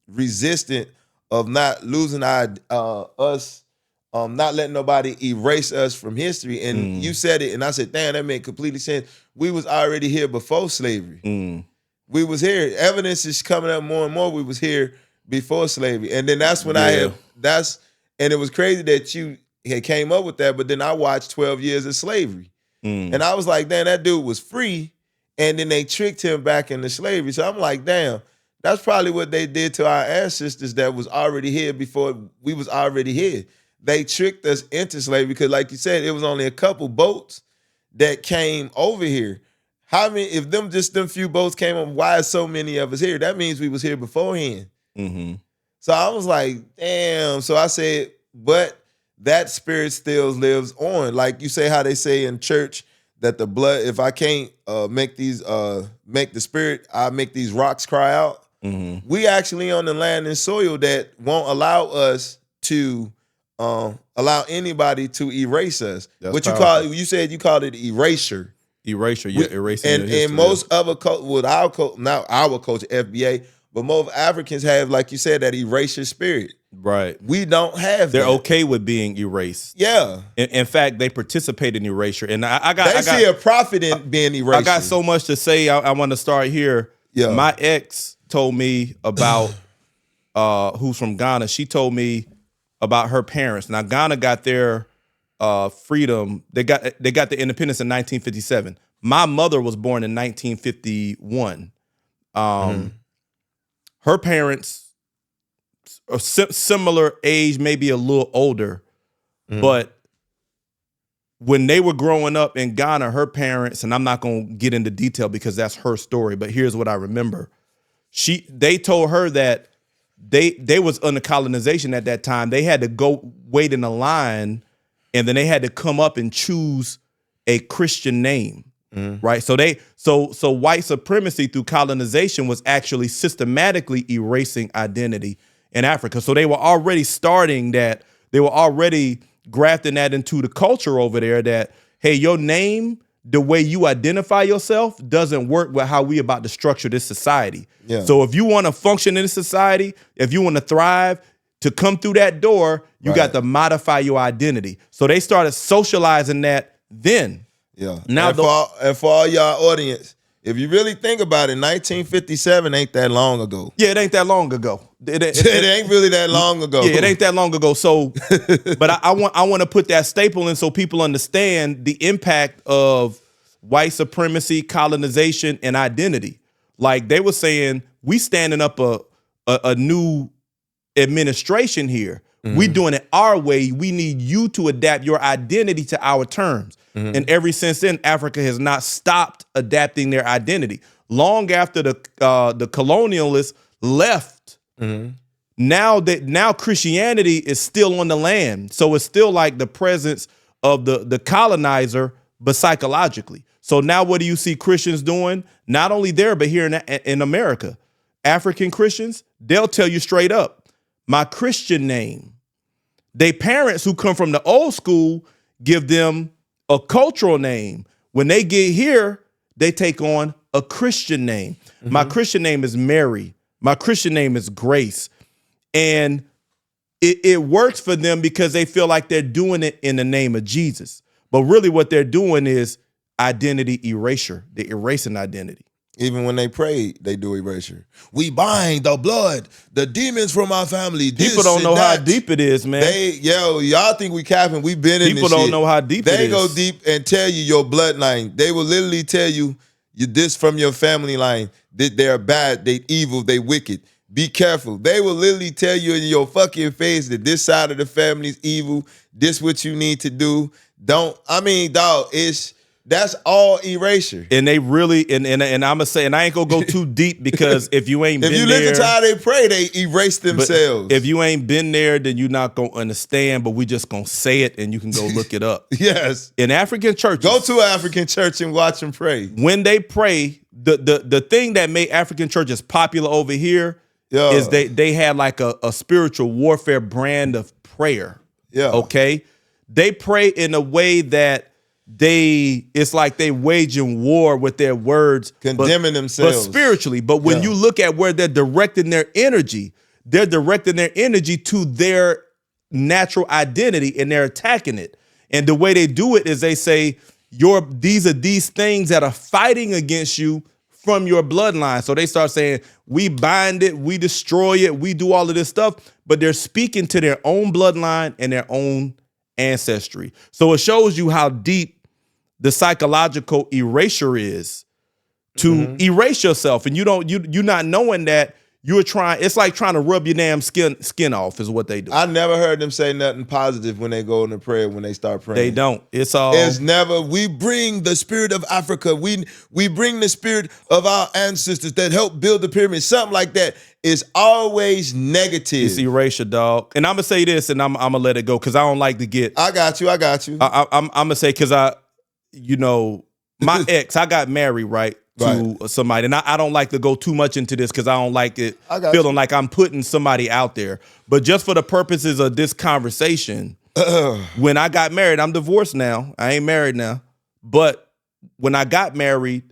resistant of not losing us, not letting nobody erase us from history? And you said it, and I said, damn, that made completely sense. We was already here before slavery. We was here. Evidence is coming up more and more. We was here before slavery. And then that's when and it was crazy that you had came up with that, but then I watched 12 Years of Slavery. And I was like, damn, that dude was free, and then they tricked him back into slavery. So I'm like, damn, that's probably what they did to our ancestors that was already here before we was already here. They tricked us into slavery because, like you said, it was only a couple boats that came over here. How many, if them few boats came on, why is so many of us here? That means we was here beforehand. So I was like, damn. So I said, but that spirit still lives on. Like you say how they say in church that the blood, if I can't make the spirit, I make these rocks cry out. We actually on the land and soil that won't allow us to allow anybody to erase us. That's what powerful. you said you called it erasure. Erasure, yeah, erasing. And most other with our not our culture, FBA, but most Africans have, like you said, that erasure spirit. Right. We don't have They're that. okay with being erased. Yeah. In fact, they participate in erasure. And I see a profit in being erased. I got so much to say. I want to start here. Yeah. My ex told me about who's from Ghana. She told me about her parents. Now, Ghana got their freedom. They got the independence in 1957. My mother was born in 1951. Her parents are similar age, maybe a little older, but when they were growing up in Ghana, her parents, and I'm not going to get into detail because that's her story, but here's what I remember. They told her that they was under colonization at that time. They had to go wait in a line, and then they had to come up and choose a Christian name. Right. So white supremacy through colonization was actually systematically erasing identity in Africa. So they were already starting that. They were already grafting that into the culture over there that, hey, your name, the way you identify yourself doesn't work with how we about to structure this society. Yeah. So if you want to function in this society, if you want to thrive, to come through that door, you got to modify your identity. So they started socializing that then. Yeah. Now, for all y'all audience, if you really think about it, 1957 ain't that long ago. Yeah, it ain't that long ago. It ain't really that long ago. Yeah, it ain't that long ago. So, but I want to put that staple in so people understand the impact of white supremacy, colonization, and identity. Like they were saying, we standing up a new administration here. We doing it our way. We need you to adapt your identity to our terms. And ever since then, Africa has not stopped adapting their identity. Long after the colonialists left, now Christianity is still on the land. So it's still like the presence of the colonizer, but psychologically. So now what do you see Christians doing? Not only there, but here in America. African Christians, they'll tell you straight up, my Christian name. They parents who come from the old school give them a cultural name. When they get here, they take on a Christian name. My Christian name is Mary. My Christian name is Grace. And it works for them because they feel like they're doing it in the name of Jesus. But really what they're doing is identity erasure. They're erasing identity. Even when they pray, they do erasure. We bind the blood, the demons from our family. People don't know how deep it is, man. Y'all think we capping. We been in this shit. People don't know how deep it is. They go deep and tell you your bloodline. They will literally tell you this from your family line. That they're bad, they evil, they wicked. Be careful. They will literally tell you in your fucking face that this side of the family is evil. This what you need to do. That's all erasure. And they really, and I'm gonna say, and I ain't gonna go too deep because if you ain't been there, if you listen to how they pray, they erase themselves. If you ain't been there, then you're not gonna understand. But we just gonna say it, and you can go look it up. Yes, in African churches, go to an African church and watch them pray. When they pray, the thing that made African churches popular over here is they had like a spiritual warfare brand of prayer. Yeah. Okay. They pray in a way that it's like they waging war with their words, condemning themselves, but spiritually. But when you look at where they're directing their energy to their natural identity, and they're attacking it. And the way they do it is they say, these are these things that are fighting against you from your bloodline. So they start saying, we bind it, we destroy it, we do all of this stuff, but they're speaking to their own bloodline and their own ancestry. So it shows you how deep the psychological erasure is to erase yourself. And you're not knowing that it's like trying to rub your damn skin off is what they do. I never heard them say nothing positive when they go into prayer, when they start praying. They don't. It's never, we bring the spirit of Africa. We bring the spirit of our ancestors that helped build the pyramid. Something like that. It's always negative. It's erasure, dog. And I'm going to say this, and I'm going to let it go because I don't like to get. I got you. I'm going to say, because my ex, I got married, right? To somebody. And I don't like to go too much into this because I don't like it feeling like I'm putting somebody out there. But just for the purposes of this conversation, when I got married, I'm divorced now. I ain't married now. But when I got married,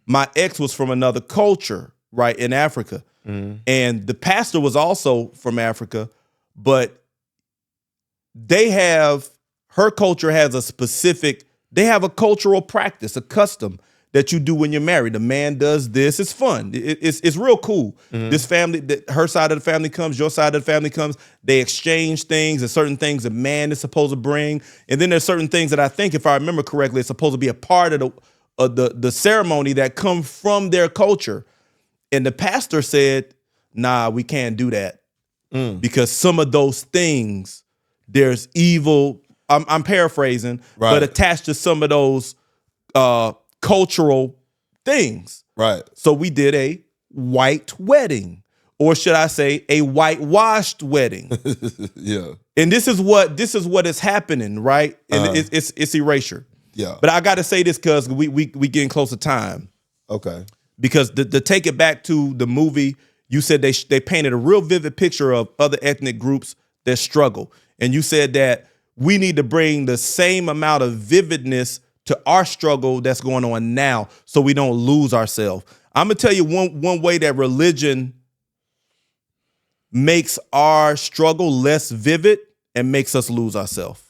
my ex was from another culture, right, in Africa. And the pastor was also from Africa, but her culture has they have a cultural practice, a custom that you do when you're married. The man does this. It's fun. It's real cool. This family, her side of the family comes, your side of the family comes. They exchange things. There's certain things a man is supposed to bring. And then there's certain things that I think, if I remember correctly, it's supposed to be a part of the ceremony that come from their culture. And the pastor said, nah, we can't do that. Because some of those things, there's evil, I'm paraphrasing, but attached to some of those cultural things. Right. So we did a white wedding, or should I say a whitewashed wedding. Yeah. And this is what is happening, right? And it's erasure. Yeah. But I got to say this because we getting close to time. Okay. Because to take it back to the movie, you said they painted a real vivid picture of other ethnic groups that struggle. And you said that we need to bring the same amount of vividness to our struggle that's going on now so we don't lose ourselves. I'm going to tell you one way that religion makes our struggle less vivid and makes us lose ourselves.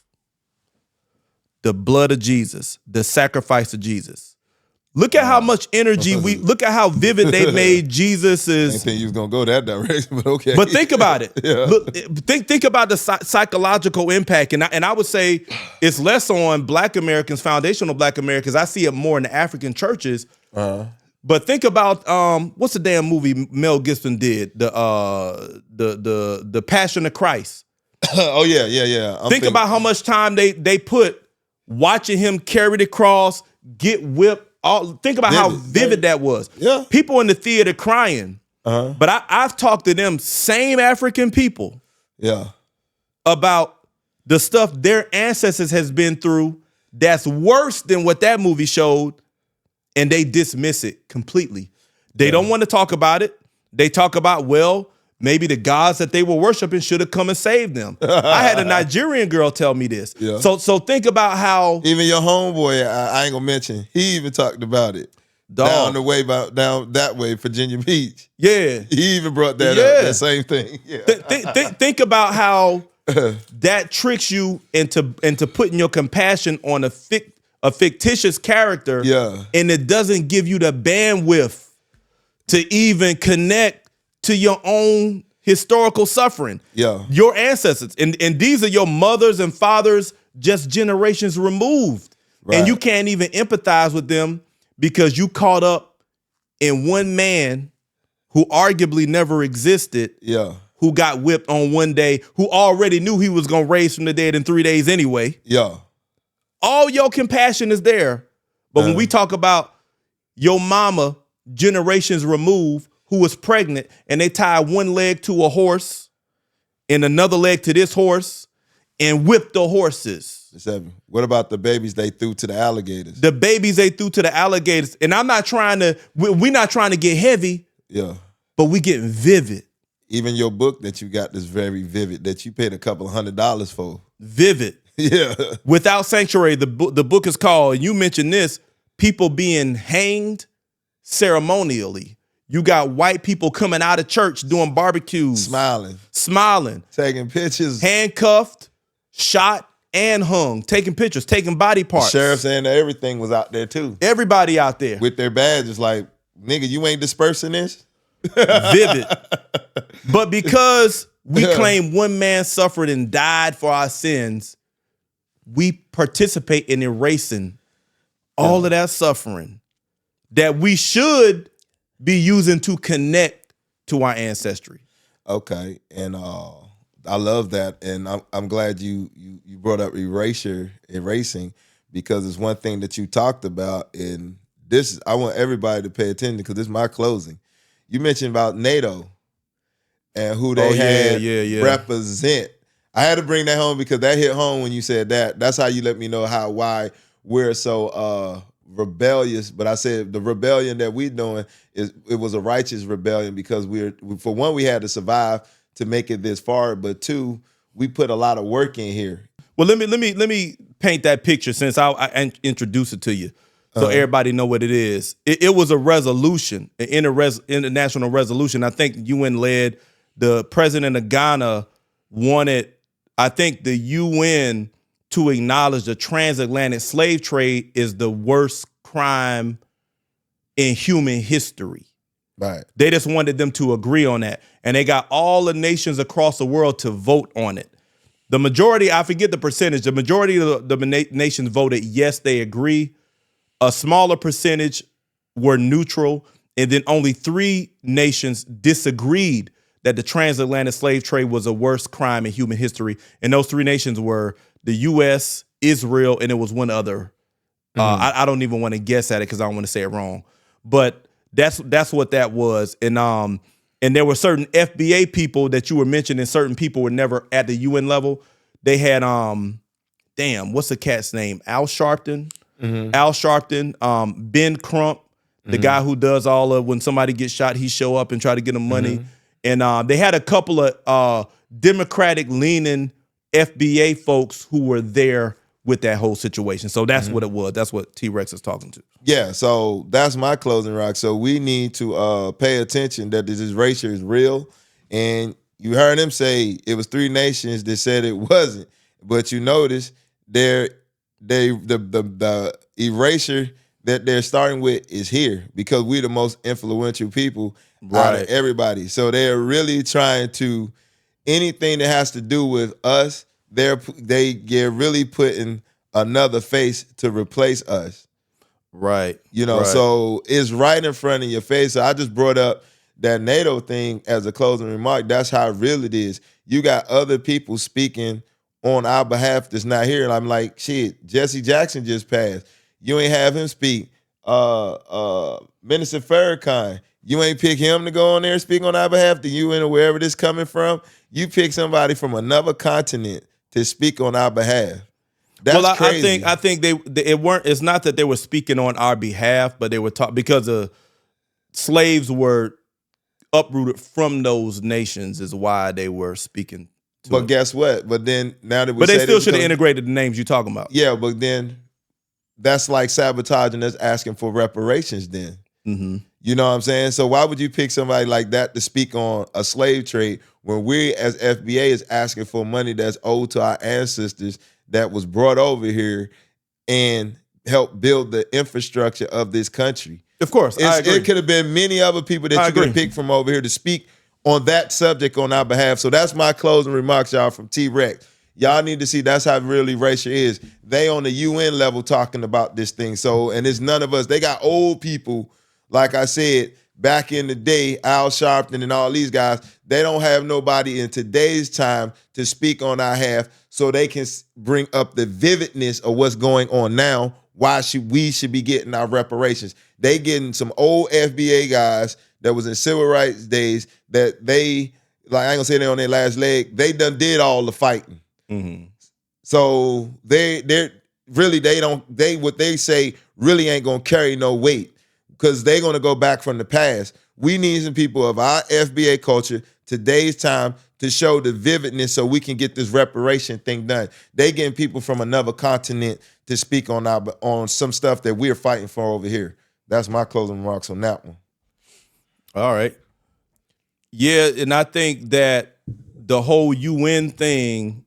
The blood of Jesus, the sacrifice of Jesus. Look at how much energy look at how vivid they made Jesus I is. didn't think you was gonna go that direction, but okay. But think about it. Yeah. Look, think about the psychological impact, and I would say it's less on Black Americans, foundational Black Americans. I see it more in the African churches. But think about what's the damn movie Mel Gibson did? The Passion of Christ. Oh yeah. Think about how much time they put watching him carry the cross, get whipped. Think about how vivid that was. Yeah. People in the theater crying. But I've talked to them same African people. Yeah. About the stuff their ancestors has been through that's worse than what that movie showed, and they dismiss it completely. They don't want to talk about it. They talk about, well, maybe the gods that they were worshiping should have come and saved them. I had a Nigerian girl tell me this. Yeah. So think about how even your homeboy, I ain't gonna mention, he even talked about it. Dog. Down that way, Virginia Beach. Yeah. He even brought that up, that same thing. Yeah. Think about how that tricks you into putting your compassion on a fictitious character, and it doesn't give you the bandwidth to even connect to your own historical suffering. Yeah. Your ancestors. And these are your mothers and fathers just generations removed. Right. And you can't even empathize with them because you caught up in one man who arguably never existed, who got whipped on one day, who already knew he was going to raise from the dead in 3 days anyway. Yeah. All your compassion is there. But when we talk about your mama generations removed who was pregnant and they tied one leg to a horse and another leg to this horse and whipped the horses. What about the babies they threw to the alligators? The babies they threw to the alligators. And I'm not trying to, we're not trying to get heavy. Yeah. But we getting vivid. Even your book that you got is very vivid, that you paid a couple $100 for. Vivid. Yeah. Without Sanctuary, the book is called, and you mentioned this, people being hanged ceremonially. You got white people coming out of church doing barbecues. Smiling. Taking pictures. Handcuffed, shot, and hung. Taking pictures, taking body parts. The sheriffs and everything was out there too. Everybody out there. With their badges like, nigga, you ain't dispersing this? Vivid. But because we claim one man suffered and died for our sins, we participate in erasing all of that suffering that we should be using to connect to our ancestry. Okay, and I love that, and I'm glad you brought up erasing, because it's one thing that you talked about, and this I want everybody to pay attention because this is my closing. You mentioned about NATO and who they had represent. I had to bring that home because that hit home when you said that. That's how you let me know why we're so rebellious. But I said the rebellion that we're doing it was a righteous rebellion because for one, we had to survive to make it this far, but two, we put a lot of work in here. Well, let me paint that picture since I introduced it to you, so everybody know what it is. It was a resolution, an international resolution. I think UN led. The president of Ghana wanted, I think, the UN to acknowledge the transatlantic slave trade is the worst crime in human history. Right. They just wanted them to agree on that. And they got all the nations across the world to vote on it. The majority, I forget the percentage, the majority of the nations voted yes, they agree. A smaller percentage were neutral. And then only 3 nations disagreed that the transatlantic slave trade was the worst crime in human history. And those 3 nations were the U.S., Israel, and it was one other. I don't even want to guess at it because I don't want to say it wrong. But that's what that was. And there were certain FBA people that you were mentioning, certain people were never at the UN level. They had, what's the cat's name? Al Sharpton. Al Sharpton, Ben Crump, the guy who does all of when somebody gets shot, he show up and try to get them money. And they had a couple of Democratic-leaning FBA folks who were there with that whole situation. So that's what it was. That's what T-Rex is talking to. Yeah, so that's my closing, Rock. So we need to pay attention that this erasure is real. And you heard him say it was 3 nations that said it wasn't. But you notice the erasure that they're starting with is here because we're the most influential people out of Right. everybody. So they're really trying to anything that has to do with us. They're really putting another face to replace us. Right. You know, Right. so it's right in front of your face. So I just brought up that NATO thing as a closing remark. That's how real it is. You got other people speaking on our behalf that's not here. And I'm like, shit, Jesse Jackson just passed. You ain't have him speak. Minister Farrakhan, you ain't pick him to go on there and speak on our behalf. The UN or wherever this coming from, you pick somebody from another continent to speak on our behalf. That's well, crazy. I think they it weren't. It's not that they were speaking on our behalf, but they were talking because slaves were uprooted from those nations is why they were speaking. But guess what? But then now that we but they say still this should have because- integrated the names you're talking about. Yeah, but then that's like sabotaging us asking for reparations then. Mm-hmm. You know what I'm saying? So why would you pick somebody like that to speak on a slave trade when we as FBA is asking for money that's owed to our ancestors that was brought over here and helped build the infrastructure of this country? Of course, I agree. It could have been many other people that you could have picked from over here to speak on that subject on our behalf. So that's my closing remarks, y'all, from T-Rex. Y'all need to see that's how really racial is. They on the UN level talking about this thing. So, and it's none of us. They got old people, like I said, back in the day, Al Sharpton and all these guys, they don't have nobody in today's time to speak on our behalf so they can bring up the vividness of what's going on now. Why we should be getting our reparations. They getting some old FBA guys that was in civil rights days that they, like I ain't gonna say they're on their last leg, they done did all the fighting. Mm-hmm. So they're really, what they say really ain't gonna carry no weight because they're gonna go back from the past. We need some people of our FBA culture, today's time, to show the vividness so we can get this reparation thing done. They getting people from another continent to speak on some stuff that we're fighting for over here. That's my closing remarks on that one. All right. Yeah, and I think that the whole UN thing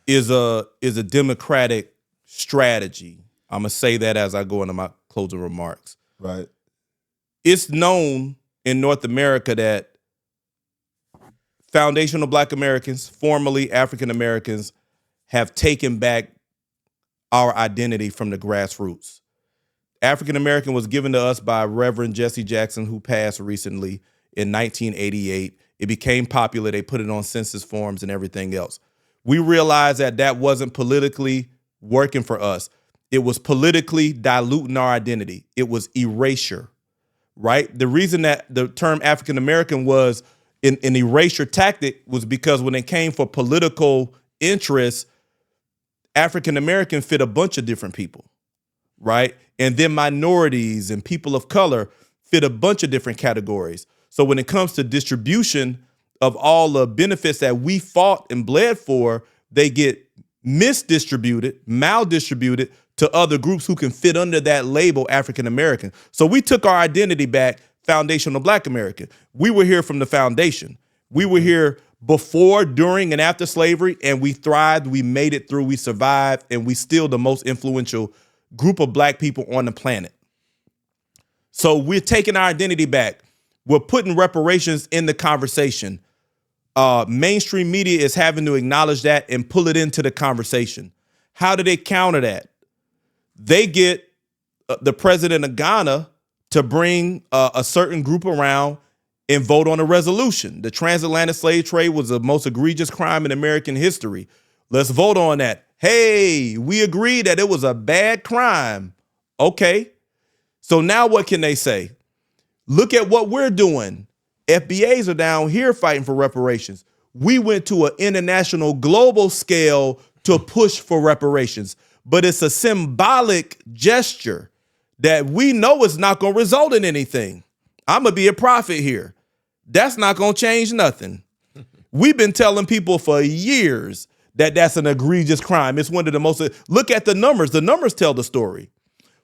is a democratic strategy. I'm gonna say that as I go into my closing remarks. Right. It's known in North America that foundational Black Americans, formerly African Americans, have taken back our identity from the grassroots. African American was given to us by Reverend Jesse Jackson, who passed recently in 1988. It became popular. They put it on census forms and everything else. We realized that wasn't politically working for us. It was politically diluting our identity. It was erasure, right? The reason that the term African American was an erasure tactic was because when it came for political interests, African American fit a bunch of different people, right? And then minorities and people of color fit a bunch of different categories. So when it comes to distribution of all the benefits that we fought and bled for, they get misdistributed, maldistributed to other groups who can fit under that label African American. So we took our identity back, foundational Black American. We were here from the foundation. We were here before, during, and after slavery, and we thrived, we made it through, we survived, and we still the most influential group of Black people on the planet. So we're taking our identity back. We're putting reparations in the conversation. Mainstream media is having to acknowledge that and pull it into the conversation. How do they counter that? They get the president of Ghana to bring a certain group around and vote on a resolution. The transatlantic slave trade was the most egregious crime in American history. Let's vote on that. Hey, we agree that it was a bad crime. Okay. So now what can they say? Look at what we're doing. FBAs are down here fighting for reparations. We went to an international global scale to push for reparations, but it's a symbolic gesture that we know is not going to result in anything. I'm going to be a prophet here. That's not going to change nothing. We've been telling people for years that that's an egregious crime. It's one of the most, look at the numbers. The numbers tell the story.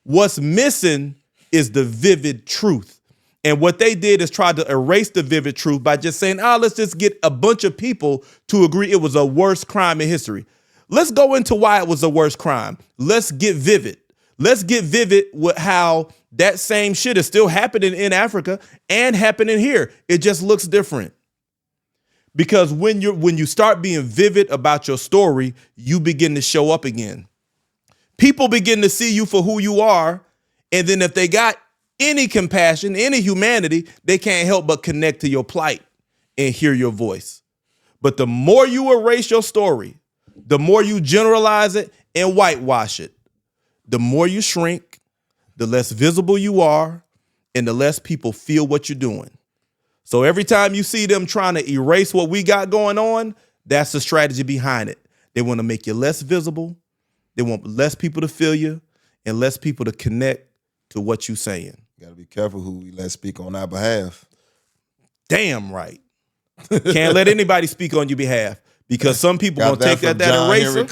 What's missing is the vivid truth. And what they did is try to erase the vivid truth by just saying, let's just get a bunch of people to agree it was a worst crime in history. Let's go into why it was the worst crime. Let's get vivid. Let's get vivid with how that same shit is still happening in Africa and happening here. It just looks different. Because when you start being vivid about your story, you begin to show up again. People begin to see you for who you are, and then if they got any compassion, any humanity, they can't help but connect to your plight and hear your voice. But the more you erase your story, the more you generalize it and whitewash it, the more you shrink, the less visible you are, and the less people feel what you're doing. So every time you see them trying to erase what we got going on, that's the strategy behind it. They want to make you less visible. They want less people to feel you and less people to connect to what you're saying. Got to be careful who we let speak on our behalf. Damn right. Can't let anybody speak on your behalf. Because some people gonna take out that eraser.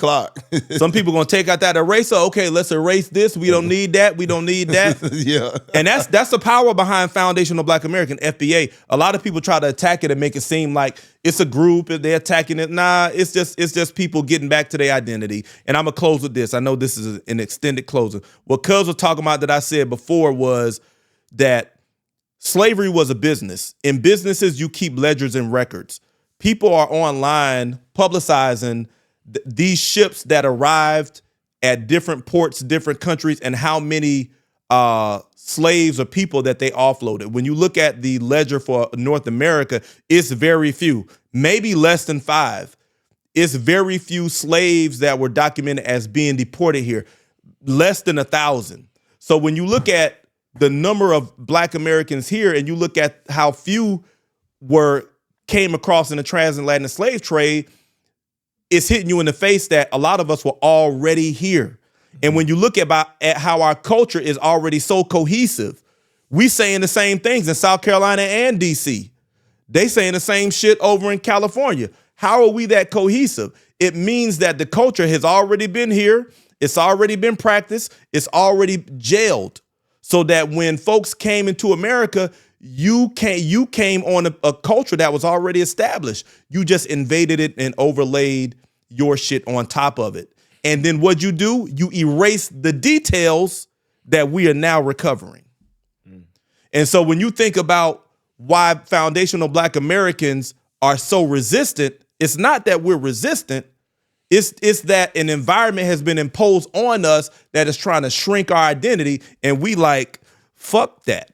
Some people gonna take out that eraser. Okay, let's erase this. We don't need that. We don't need that. Yeah. And that's the power behind Foundational Black American, FBA. A lot of people try to attack it and make it seem like it's a group and they're attacking it. Nah, it's just people getting back to their identity. And I'm gonna close with this. I know this is an extended closing. What Cuz was talking about that I said before was that slavery was a business. In businesses, you keep ledgers and records. People are online publicizing these ships that arrived at different ports, different countries, and how many slaves or people that they offloaded. When you look at the ledger for North America, it's very few, maybe less than 5. It's very few slaves that were documented as being deported here, less than 1,000. So when you look at the number of Black Americans here and you look at how few came across in the transatlantic slave trade, it's hitting you in the face that a lot of us were already here. And when you look at how our culture is already so cohesive, we saying the same things in South Carolina and DC. They saying the same shit over in California. How are we that cohesive? It means that the culture has already been here. It's already been practiced. It's already jailed. So that when folks came into America, you came on a culture that was already established. You just invaded it and overlaid your shit on top of it. And then what'd you do? You erase the details that we are now recovering. And so when you think about why foundational Black Americans are so resistant, it's not that we're resistant. It's that an environment has been imposed on us that is trying to shrink our identity. And we like, fuck that.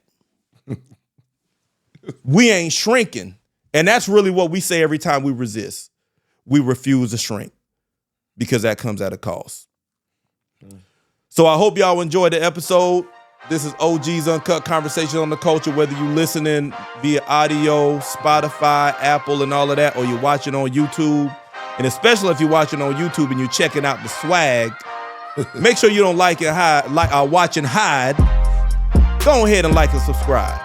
We ain't shrinking. And that's really what we say every time we resist. We refuse to shrink because that comes at a cost. So I hope y'all enjoyed the episode. This is OG's Uncut Conversation on the Culture, whether you listening via audio, Spotify, Apple, and all of that, or you're watching on YouTube. And especially if you're watching on YouTube and you're checking out the swag, make sure you don't watch and hide. Go ahead and like and subscribe.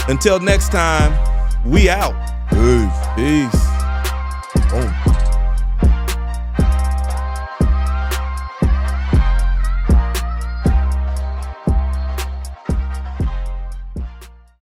Until next time, we out. Peace. Peace.